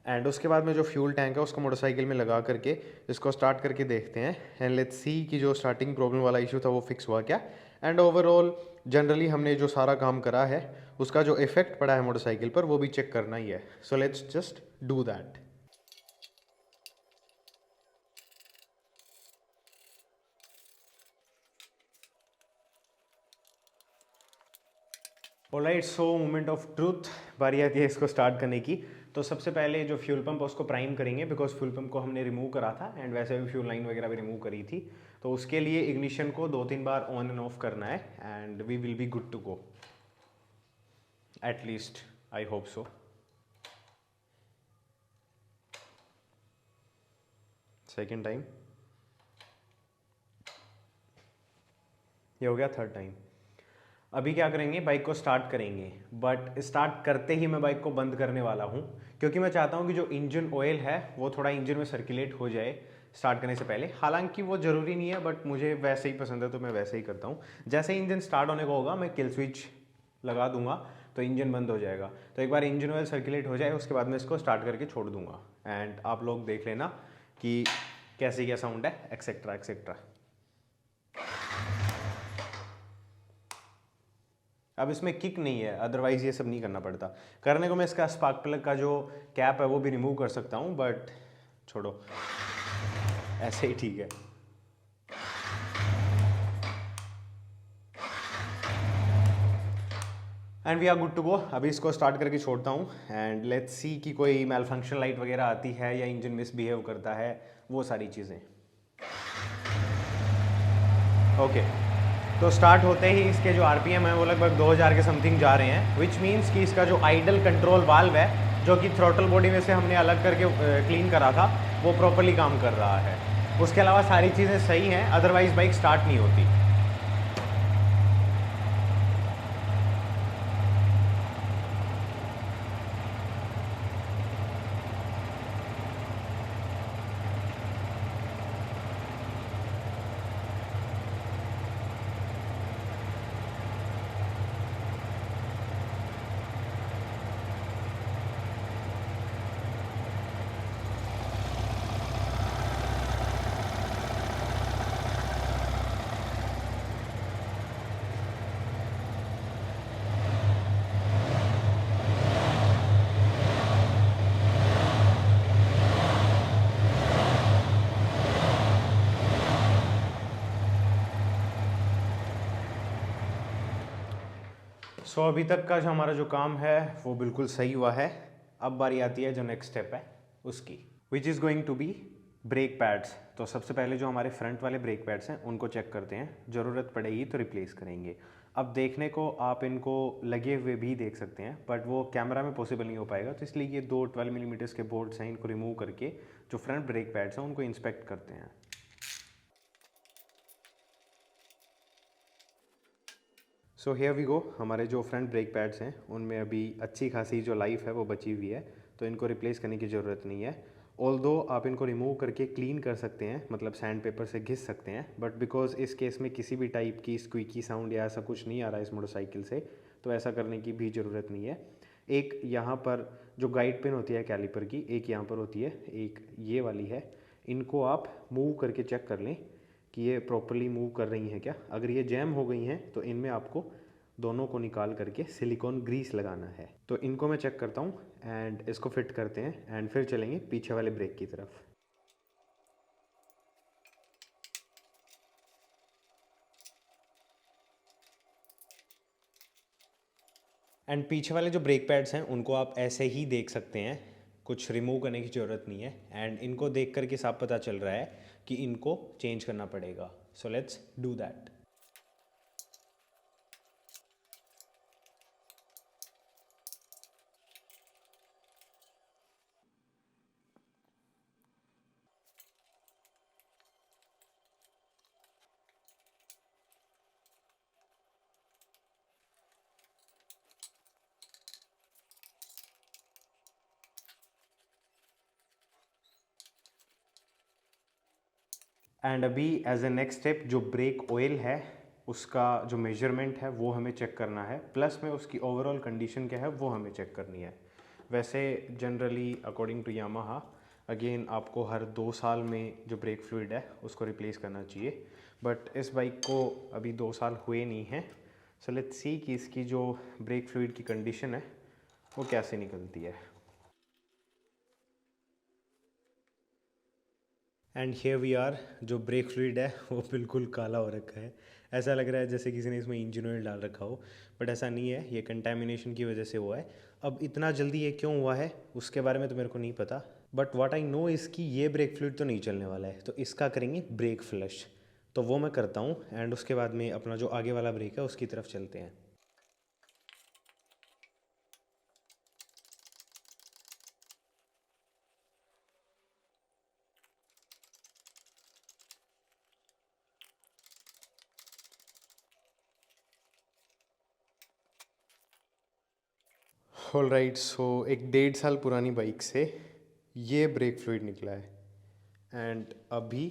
एंड उसके बाद में जो फ्यूल टैंक है उसको मोटरसाइकिल में लगा करके इसको स्टार्ट करके देखते हैं एंड लेट्स सी कि जो स्टार्टिंग प्रॉब्लम वाला इशू था वो फिक्स हुआ क्या। एंड ओवरऑल जनरली हमने जो सारा काम करा है उसका जो इफेक्ट पड़ा है मोटरसाइकिल पर वो भी चेक करना ही है। So let's just do that. Alright, so moment of truth, बारी आती है इसको स्टार्ट करने की। तो सबसे पहले जो फ्यूल पंप है उसको प्राइम करेंगे, बिकॉज फ्यूल पंप को हमने रिमूव करा था एंड वैसे भी फ्यूल लाइन वगैरह भी रिमूव करी थी। तो उसके लिए इग्निशन को 2-3 बार ऑन एंड ऑफ करना है and we will be good to go, at least I hope so. Second time, ये हो गया थर्ड टाइम। अभी क्या करेंगे, बाइक को स्टार्ट करेंगे, बट स्टार्ट करते ही मैं बाइक को बंद करने वाला हूँ क्योंकि मैं चाहता हूँ कि जो इंजन ऑयल है वो थोड़ा इंजन में सर्कुलेट हो जाए स्टार्ट करने से पहले। हालांकि वो ज़रूरी नहीं है, बट मुझे वैसे ही पसंद है तो मैं वैसे ही करता हूँ। जैसे ही इंजन स्टार्ट होने को होगा मैं किल स्विच लगा दूंगा तो इंजन बंद हो जाएगा। तो एक बार इंजन ऑयल सर्कुलेट हो जाए उसके बाद मैं इसको स्टार्ट करके छोड़ दूंगा एंड आप लोग देख लेना कि कैसे क्या साउंड है, एक्सेट्रा एक्सेट्रा। अब इसमें किक नहीं है, अदरवाइज ये सब नहीं करना पड़ता। करने को मैं इसका स्पार्क प्लग का जो कैप है वो भी रिमूव कर सकता हूँ, बट छोड़ो, ऐसे ही ठीक है। And we are good to go. अभी इसको स्टार्ट करके छोड़ता हूँ एंड लेट्स सी कि कोई मैल फंक्शन लाइट वगैरह आती है या इंजन मिसबिहेव करता है, वो सारी चीज़ें। ओके, तो स्टार्ट होते ही इसके जो आरपीएम है वो लगभग 2000 के समथिंग जा रहे हैं, विच मीन्स कि इसका जो आइडल कंट्रोल वाल्व है जो कि थ्रोटल बॉडी में से हमने अलग करके क्लीन करा था वो प्रॉपरली काम कर रहा है। उसके अलावा सारी चीज़ें सही हैं, अदरवाइज़ बाइक स्टार्ट नहीं होती। सो अभी तक का जो हमारा जो काम है वो बिल्कुल सही हुआ है। अब बारी आती है जो नेक्स्ट स्टेप है उसकी, which is going to be brake pads. तो सबसे पहले जो हमारे फ्रंट वाले ब्रेक पैड्स हैं उनको चेक करते हैं, ज़रूरत पड़ेगी तो रिप्लेस करेंगे। अब देखने को आप इनको लगे हुए भी देख सकते हैं, बट वो कैमरा में पॉसिबल नहीं हो पाएगा, तो इसलिए ये 2 12 मिलीमीटर्स के बोर्ड्स हैं, इनको रिमूव करके जो फ्रंट ब्रेक पैड्स हैं उनको इंस्पेक्ट करते हैं। सो हियर वी गो, हमारे जो फ्रंट ब्रेक पैड्स हैं उनमें अभी अच्छी खासी जो लाइफ है वो बची हुई है, तो इनको रिप्लेस करने की ज़रूरत नहीं है। ऑल्दो आप इनको रिमूव करके क्लीन कर सकते हैं, मतलब सैंड पेपर से घिस सकते हैं, बट बिकॉज इस केस में किसी भी टाइप की स्क्वीकी साउंड या ऐसा कुछ नहीं आ रहा है इस मोटरसाइकिल से, तो ऐसा करने की भी ज़रूरत नहीं है। एक यहाँ पर जो गाइड पिन होती है कैलिपर की, एक यहाँ पर होती है, एक ये वाली है, इनको आप मूव करके चेक कर लें कि ये प्रॉपरली मूव कर रही हैं क्या। अगर ये जैम हो गई हैं तो इनमें आपको दोनों को निकाल करके सिलिकॉन ग्रीस लगाना है। तो इनको मैं चेक करता हूँ एंड इसको फिट करते हैं एंड फिर चलेंगे पीछे वाले ब्रेक की तरफ। एंड पीछे वाले जो ब्रेक पैड्स हैं उनको आप ऐसे ही देख सकते हैं, कुछ रिमूव करने की ज़रूरत नहीं है। एंड इनको देख करके साफ पता चल रहा है कि इनको चेंज करना पड़ेगा। So let's do that. And अभी एज ए नेक्स्ट स्टेप जो ब्रेक ऑयल है उसका जो मेजरमेंट है वो हमें चेक करना है, प्लस में उसकी ओवरऑल कंडीशन क्या है वो हमें चेक करनी है। वैसे generally according to Yamaha again आपको हर 2 साल में जो ब्रेक फ्लूइड है उसको रिप्लेस करना चाहिए, बट इस बाइक को अभी 2 साल हुए नहीं हैं। सो लेट्स सी कि इसकी जो ब्रेक फ्लूइड की कंडीशन है वो कैसे निकलती है। एंड हियर वी आर, जो ब्रेक फ्लूइड है वो बिल्कुल काला हो रखा है। ऐसा लग रहा है जैसे किसी ने इसमें इंजन ऑयल डाल रखा हो, बट ऐसा नहीं है, ये कंटेमिनेशन की वजह से हुआ है। अब इतना जल्दी ये क्यों हुआ है उसके बारे में तो मेरे को नहीं पता, बट व्हाट आई नो इसकी ये ब्रेक फ्लूइड तो नहीं चलने वाला है, तो इसका करेंगे ब्रेक फ्लश। तो वो मैं करता हूँ एंड उसके बाद में अपना जो आगे वाला ब्रेक है उसकी तरफ चलते हैं। ऑल राइट, सो एक 1.5 साल पुरानी बाइक से ये ब्रेक फ्लूइड निकला है एंड अभी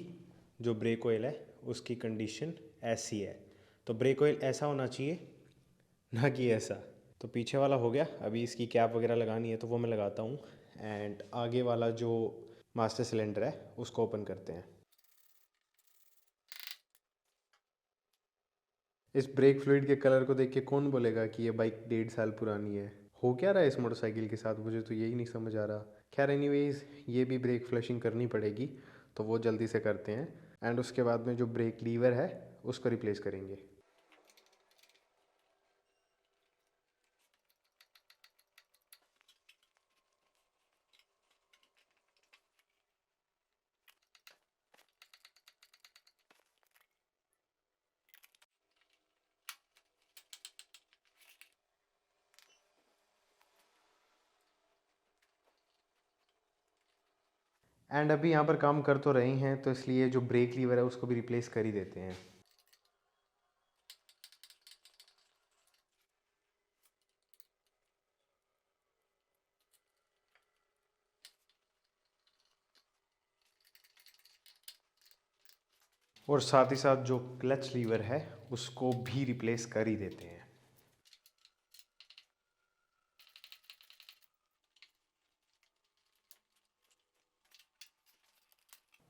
जो ब्रेक ऑयल है उसकी कंडीशन ऐसी है, तो ब्रेक ऑयल ऐसा होना चाहिए ना कि ऐसा। तो पीछे वाला हो गया, अभी इसकी कैप वगैरह लगानी है तो वो मैं लगाता हूँ। एंड आगे वाला जो मास्टर सिलेंडर है उसको ओपन करते हैं। इस ब्रेक फ्लूइड के कलर को देख के कौन बोलेगा कि ये बाइक 1.5 साल पुरानी है। हो क्या रहा है इस मोटरसाइकिल के साथ, मुझे तो यही नहीं समझ आ रहा। खैर एनीवेज, ये भी ब्रेक फ्लशिंग करनी पड़ेगी, तो वो जल्दी से करते हैं एंड उसके बाद में जो ब्रेक लीवर है उसको रिप्लेस करेंगे। एंड अभी यहाँ पर काम कर तो रहे हैं, तो इसलिए जो ब्रेक लीवर है उसको भी रिप्लेस कर ही देते हैं। और साथ ही साथ जो क्लच लीवर है उसको भी रिप्लेस कर ही देते हैं।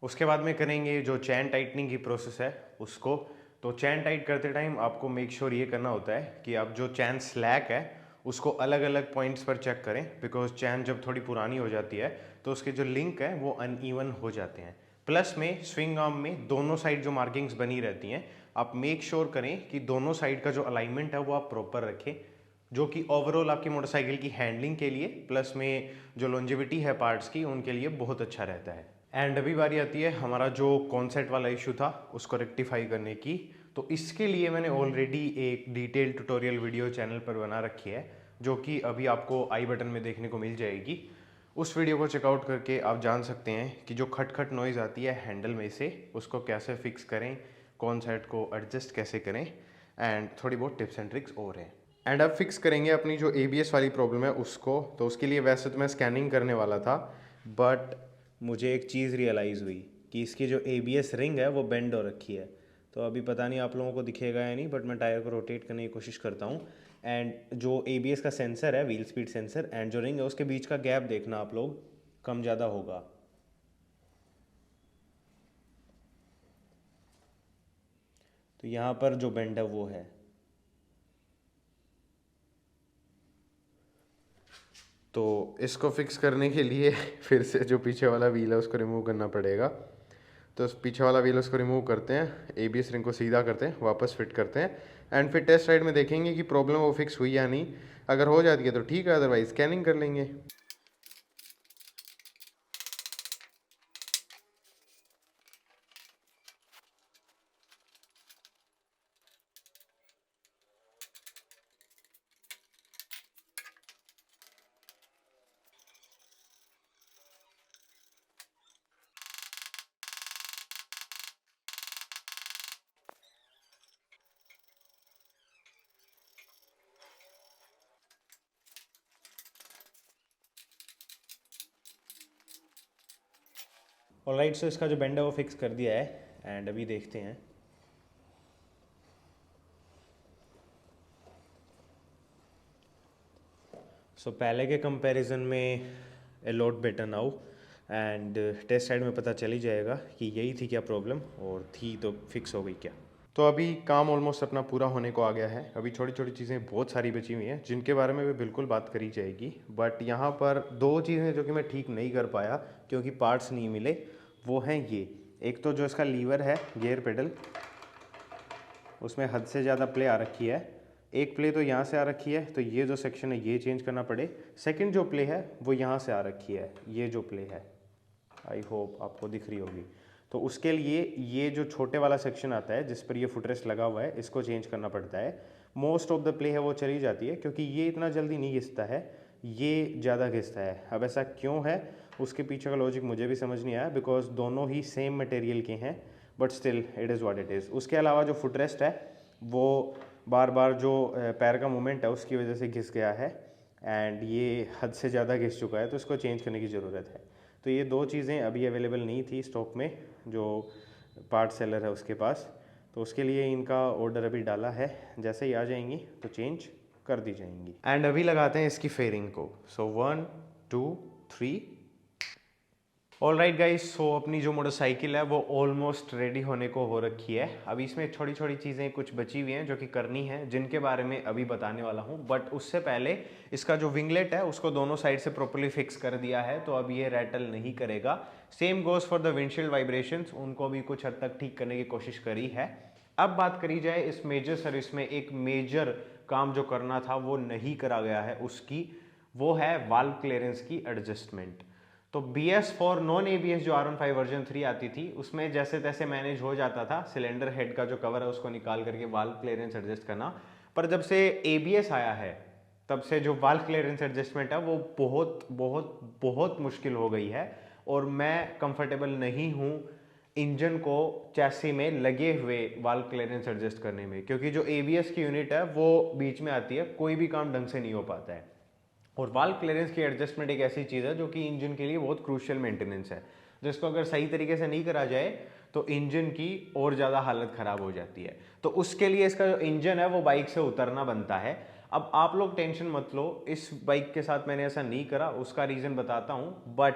उसके बाद में करेंगे जो चैन टाइटनिंग की प्रोसेस है उसको। तो चैन टाइट करते टाइम आपको मेक श्योर ये करना होता है कि आप जो चैन स्लैक है उसको अलग अलग पॉइंट्स पर चेक करें, बिकॉज चैन जब थोड़ी पुरानी हो जाती है तो उसके जो लिंक है वो अनइवन हो जाते हैं। प्लस में स्विंग आर्म में दोनों साइड जो मार्किंग्स बनी रहती हैं, आप मेक श्योर करें कि दोनों साइड का जो अलाइनमेंट है वो आप प्रॉपर रखें, जो कि ओवरऑल आपकी मोटरसाइकिल की हैंडलिंग के लिए प्लस में जो लॉन्जेविटी है पार्ट्स की उनके लिए बहुत अच्छा रहता है। एंड अभी बारी आती है हमारा जो कॉन्सेप्ट वाला इशू था उसको रेक्टिफाई करने की। तो इसके लिए मैंने ऑलरेडी एक डिटेल ट्यूटोरियल वीडियो चैनल पर बना रखी है, जो कि अभी आपको आई बटन में देखने को मिल जाएगी। उस वीडियो को चेकआउट करके आप जान सकते हैं कि जो खटखट नॉइज़ आती है हैंडल में से उसको कैसे फिक्स करें, कॉन्सेप्ट को एडजस्ट कैसे करें, एंड थोड़ी बहुत टिप्स एंड ट्रिक्स और हैं। एंड अब फिक्स करेंगे अपनी जो ABS वाली प्रॉब्लम है उसको। तो उसके लिए वैसे तो मैं स्कैनिंग करने वाला था, बट मुझे एक चीज़ रियलाइज़ हुई कि इसकी जो ABS रिंग है वो बेंड हो रखी है। तो अभी पता नहीं आप लोगों को दिखेगा या नहीं, बट मैं टायर को रोटेट करने की कोशिश करता हूँ। एंड जो ABS का सेंसर है, व्हील स्पीड सेंसर, एंड जो रिंग है उसके बीच का गैप देखना आप लोग, कम ज़्यादा होगा। तो यहाँ पर जो बेंड है वो है। तो इसको फिक्स करने के लिए फिर से जो पीछे वाला व्हील है उसको रिमूव करना पड़ेगा। तो उस पीछे वाला व्हील उसको रिमूव करते हैं, ABS रिंग को सीधा करते हैं, वापस फिट करते हैं, एंड फिर टेस्ट राइड में देखेंगे कि प्रॉब्लम वो फिक्स हुई या नहीं। अगर हो जाती है तो ठीक है, अदरवाइज स्कैनिंग कर लेंगे। ऑलराइट, सो इसका जो बेंड है वो फिक्स कर दिया है, एंड अभी देखते हैं। सो पहले के कंपैरिजन में a lot better now, and test ride में पता चल ही जाएगा कि यही थी क्या प्रॉब्लम, और थी तो फिक्स हो गई क्या। तो अभी काम ऑलमोस्ट अपना पूरा होने को आ गया है। अभी छोटी छोटी चीज़ें बहुत सारी बची हुई हैं जिनके बारे में भी बिल्कुल बात करी जाएगी, बट यहाँ पर दो चीज़ें जो कि मैं ठीक नहीं कर पाया क्योंकि पार्ट्स नहीं मिले, वो हैं ये। एक तो जो इसका लीवर है गियर पेडल, उसमें हद से ज़्यादा प्ले आ रखी है। एक प्ले तो यहाँ से आ रखी है, तो ये जो सेक्शन है ये चेंज करना पड़े। सेकंड जो प्ले है वो यहाँ से आ रखी है, ये जो प्ले है, आई होप आपको दिख रही होगी। तो उसके लिए ये जो छोटे वाला सेक्शन आता है जिस पर ये फुटरेस्ट लगा हुआ है, इसको चेंज करना पड़ता है। मोस्ट ऑफ द प्ले है वो चली जाती है क्योंकि ये इतना जल्दी नहीं घिसता है, ये ज़्यादा घिसता है। अब ऐसा क्यों है उसके पीछे का लॉजिक मुझे भी समझ नहीं आया, बिकॉज दोनों ही सेम मटेरियल के हैं, but still it is what it is. उसके अलावा जो फुटरेस्ट है वो बार बार जो पैर का मूवमेंट है उसकी वजह से घिस गया है, एंड ये हद से ज़्यादा घिस चुका है, तो इसको चेंज करने की ज़रूरत है। तो ये दो चीज़ें अभी अवेलेबल नहीं थी स्टॉक में जो पार्ट सेलर है उसके पास, तो उसके लिए इनका ऑर्डर अभी डाला है। जैसे ही आ जाएंगी तो चेंज कर दी जाएंगी। एंड अभी लगाते हैं इसकी फेयरिंग को। सो 1 2 3। ऑलराइट गाइस, सो अपनी जो मोटरसाइकिल है वो ऑलमोस्ट रेडी होने को हो रखी है। अभी इसमें छोटी छोटी चीज़ें कुछ बची हुई हैं जो कि करनी है, जिनके बारे में अभी बताने वाला हूँ। बट उससे पहले इसका जो विंगलेट है उसको दोनों साइड से प्रॉपर्ली फिक्स कर दिया है, तो अब ये रैटल नहीं करेगा। Same goes for the windshield vibrations, उनको भी कुछ हद तक ठीक करने की कोशिश करी है। अब बात करी जाए इस मेजर सर्विस में, एक मेजर काम जो करना था वो नहीं करा गया है उसकी, वो है वाल्व क्लियरेंस की एडजस्टमेंट। तो BS4 नॉन ABS जो R15 वर्जन 3 आती थी उसमें जैसे तैसे मैनेज हो जाता था, सिलेंडर हेड का जो कवर है उसको निकाल करके वाल्व क्लियरेंस एडजस्ट करना। पर जब से ABS आया है तब से जो वाल्व क्लियरेंस एडजस्टमेंट है वो बहुत बहुत बहुत मुश्किल हो गई है। और मैं कंफर्टेबल नहीं हूँ इंजन को चैसी में लगे हुए वाल्व क्लियरेंस एडजस्ट करने में, क्योंकि जो ABS की यूनिट है वो बीच में आती है, कोई भी काम ढंग से नहीं हो पाता है। और वाल्व क्लियरेंस की एडजस्टमेंट एक ऐसी चीज़ है जो कि इंजन के लिए बहुत क्रूशियल मेंटेनेंस है, जिसको अगर सही तरीके से नहीं करा जाए तो इंजन की और ज़्यादा हालत ख़राब हो जाती है। तो उसके लिए इसका जो इंजन है वो बाइक से उतरना बनता है। अब आप लोग टेंशन मत लो, इस बाइक के साथ मैंने ऐसा नहीं करा, उसका रीज़न बताता हूँ, बट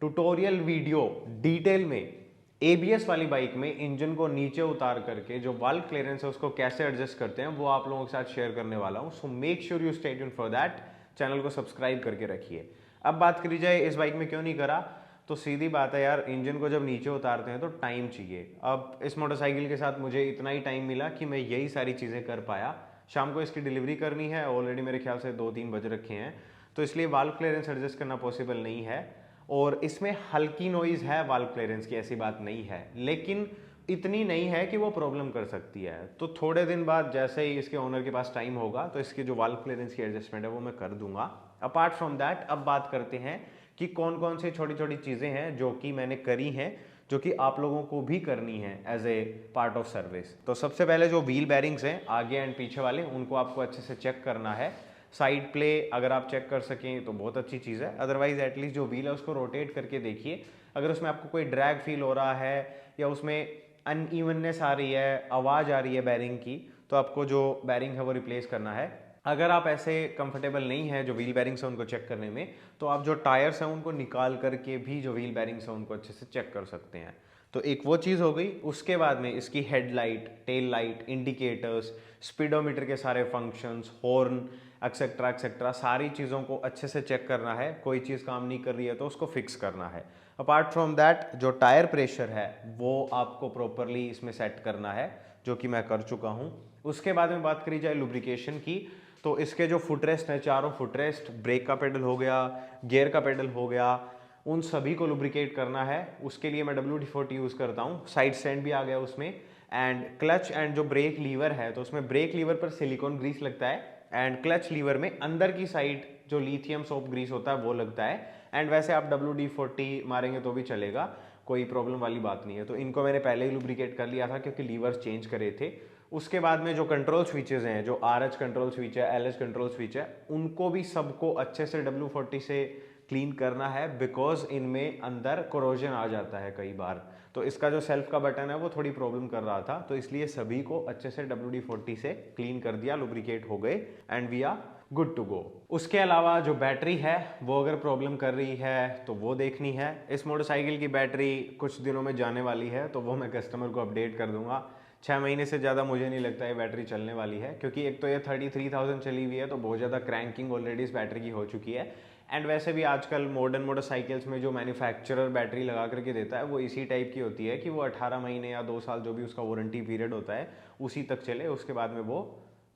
ट्यूटोरियल वीडियो डिटेल में ABS वाली बाइक में इंजन को नीचे उतार करके जो वाल्व क्लियरेंस है उसको कैसे एडजस्ट करते हैं वो आप लोगों के साथ शेयर करने वाला हूँ। So make sure you stay tuned for that, channel को सब्सक्राइब करके रखिए। अब बात करी जाए इस बाइक में क्यों नहीं करा, तो सीधी बात है यार, इंजन को जब नीचे उतारते हैं तो टाइम चाहिए। अब इस मोटरसाइकिल के साथ मुझे इतना ही टाइम मिला कि मैं यही सारी चीज़ें कर पाया। शाम को इसकी डिलीवरी करनी है, ऑलरेडी मेरे ख्याल से 2-3 बज रखे हैं, तो इसलिए वाल्व क्लियरेंस एडजस्ट करना पॉसिबल नहीं है। और इसमें हल्की नॉइज़ है वाल्व क्लियरेंस की, ऐसी बात नहीं है, लेकिन इतनी नहीं है कि वो प्रॉब्लम कर सकती है। तो थोड़े दिन बाद जैसे ही इसके ओनर के पास टाइम होगा तो इसकी जो वाल्व क्लियरेंस की एडजस्टमेंट है वो मैं कर दूंगा। अपार्ट फ्रॉम दैट अब बात करते हैं कि कौन कौन सी छोटी छोटी चीज़ें हैं जो कि मैंने करी हैं, जो कि आप लोगों को भी करनी है as a part of service. तो सबसे पहले जो व्हील बैरिंग्स हैं आगे एंड पीछे वाले, उनको आपको अच्छे से चेक करना है। साइड प्ले अगर आप चेक कर सकें तो बहुत अच्छी चीज़ है, अदरवाइज एटलीस्ट जो व्हील है उसको रोटेट करके देखिए। अगर उसमें आपको कोई ड्रैग फील हो रहा है या उसमें अनइवननेस आ रही है, आवाज़ आ रही है बैरिंग की, तो आपको जो बैरिंग है वो रिप्लेस करना है। अगर आप ऐसे कंफर्टेबल नहीं है जो व्हील बैरिंग्स हैं उनको चेक करने में, तो आप जो टायर्स हैं उनको निकाल करके भी जो व्हील बैरिंग्स हैं उनको अच्छे से चेक कर सकते हैं। तो एक वो चीज़ हो गई। उसके बाद में इसकी headlight, tail light, indicators, speedometer के सारे फंक्शंस, हॉर्न एक्सेट्रा एक्सेट्रा, सारी चीज़ों को अच्छे से चेक करना है। कोई चीज़ काम नहीं कर रही है तो उसको फिक्स करना है। अपार्ट फ्रॉम दैट जो टायर प्रेशर है वो आपको प्रॉपरली इसमें सेट करना है, जो कि मैं कर चुका हूँ। उसके बाद में बात करी जाए लुब्रिकेशन की, तो इसके जो फुटरेस्ट हैं, चारों फुटरेस्ट, ब्रेक का पेडल हो गया, गियर का पेडल हो गया, उन सभी को लुब्रिकेट करना है। उसके लिए मैं WD-40 यूज़ करता हूँ। साइड स्टैंड भी आ गया उसमें, एंड क्लच एंड जो ब्रेक लीवर है तो उसमें ब्रेक लीवर पर सिलिकॉन ग्रीस लगता है, एंड क्लच लीवर में अंदर की साइड जो लिथियम सोप ग्रीस होता है वो लगता है। एंड वैसे आप WD-40 मारेंगे तो भी चलेगा, कोई प्रॉब्लम वाली बात नहीं है। तो इनको मैंने पहले ही लुब्रिकेट कर लिया था क्योंकि लीवर्स चेंज करे थे। उसके बाद में जो कंट्रोल स्विचेस हैं, जो RH कंट्रोल स्विच है, LH कंट्रोल स्विच है, उनको भी सबको अच्छे से W40 से क्लीन करना है, बिकॉज इनमें अंदर कोरोजन आ जाता है कई बार। तो इसका जो सेल्फ का बटन है वो थोड़ी प्रॉब्लम कर रहा था, तो इसलिए सभी को अच्छे से WD-40 से क्लीन कर दिया, लुब्रिकेट हो गए, and we are good to go. उसके अलावा जो बैटरी है वो अगर प्रॉब्लम कर रही है तो वो देखनी है। इस मोटरसाइकिल की बैटरी कुछ दिनों में जाने वाली है, तो वो मैं कस्टमर को अपडेट कर दूंगा। 6 महीने से ज़्यादा मुझे नहीं लगता ये बैटरी चलने वाली है, क्योंकि एक तो ये 33,000 चली हुई है, तो बहुत ज़्यादा क्रैंकिंग ऑलरेडी इस बैटरी की हो चुकी है। एंड वैसे भी आजकल मॉडर्न मोटरसाइकिल्स में जो मैन्युफैक्चरर बैटरी लगा करके देता है वो इसी टाइप की होती है कि वो 18 महीने या 2 साल जो भी उसका वारंटी पीरियड होता है उसी तक चले, उसके बाद में वो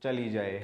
चली जाए।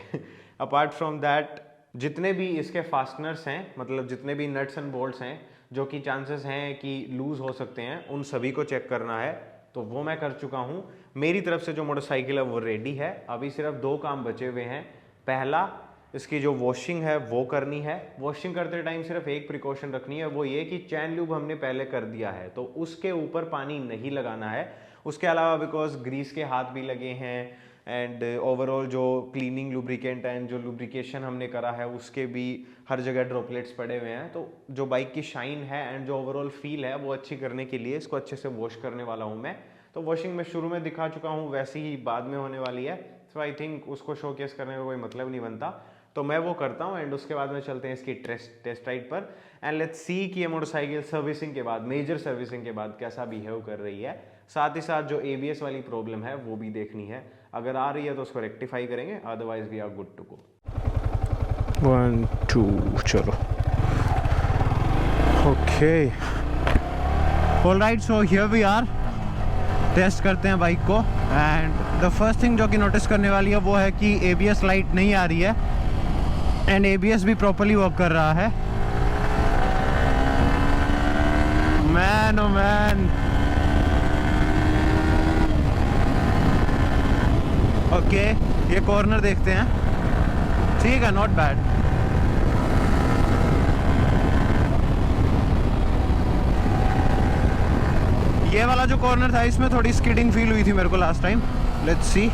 अपार्ट फ्रॉम दैट जितने भी इसके फास्टनर्स हैं, मतलब जितने भी नट्स एंड बोल्ट्स हैं जो कि चांसेस हैं कि लूज़ हो सकते हैं, उन सभी को चेक करना है, तो वो मैं कर चुका हूँ। मेरी तरफ से जो मोटरसाइकिल है वो रेडी है। अभी सिर्फ 2 काम बचे हुए हैं। पहला, इसकी जो वॉशिंग है वो करनी है। वॉशिंग करते टाइम सिर्फ एक प्रिकॉशन रखनी है, वो ये कि चैन ल्यूब हमने पहले कर दिया है तो उसके ऊपर पानी नहीं लगाना है। उसके अलावा बिकॉज ग्रीस के हाथ भी लगे हैं, एंड ओवरऑल जो क्लीनिंग लुब्रिकेंट एंड जो लुब्रिकेशन हमने करा है उसके भी हर जगह ड्रॉपलेट्स पड़े हुए हैं, तो जो बाइक की शाइन है एंड जो ओवरऑल फील है वो अच्छी करने के लिए इसको अच्छे से वॉश करने वाला हूँ मैं। तो वॉशिंग में शुरू में दिखा चुका हूँ, वैसी ही बाद में होने वाली है। सो आई थिंक उसको शोकेस करने का कोई मतलब नहीं बनता, तो मैं वो करता हूँ। एंड उसके बाद में चलते हैं इसकी टेस्ट राइड पर, एंड लेट्स सी कि ये मोटरसाइकिल सर्विसिंग के बाद, मेजर सर्विसिंग के बाद कैसा बिहेव कर रही है। साथ ही साथ जो ABS वाली प्रॉब्लम है वो भी देखनी है, अगर आ रही है तो उसको रेक्टिफाई करेंगे, otherwise we are good to go. 1 2 चलो, okay, alright, so here we are. Test करते हैं बाइक को, एंड द फर्स्ट थिंग जो कि नोटिस करने वाली है वो है कि ABS लाइट नहीं आ रही है, एंड ABS भी प्रॉपर्ली वर्क कर रहा है। मैन ओ मैन, ओके, ये कॉर्नर देखते हैं, ठीक है, नॉट बैड। ये वाला जो कॉर्नर था इसमें थोड़ी स्किडिंग फील हुई थी मेरे को लास्ट टाइम। Let's see.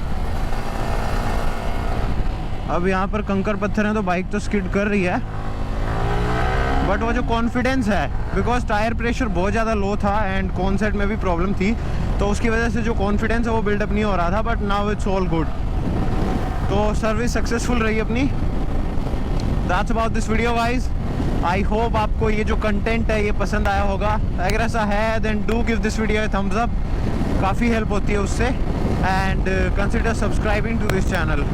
अब यहाँ पर कंकर पत्थर हैं तो बाइक तो स्किड कर रही है, बट वो जो कॉन्फिडेंस है, बिकॉज टायर प्रेशर बहुत ज़्यादा लो था एंड कॉन सेट में भी प्रॉब्लम थी, तो उसकी वजह से जो कॉन्फिडेंस है वो बिल्डअप नहीं हो रहा था, but now it's all good. तो सर्विस सक्सेसफुल रही अपनी। That's about this video guys. I hope आपको ये जो कंटेंट है ये पसंद आया होगा। अगर ऐसा है then do give this video a thumbs up, काफ़ी हेल्प होती है उससे, and consider subscribing to this channel.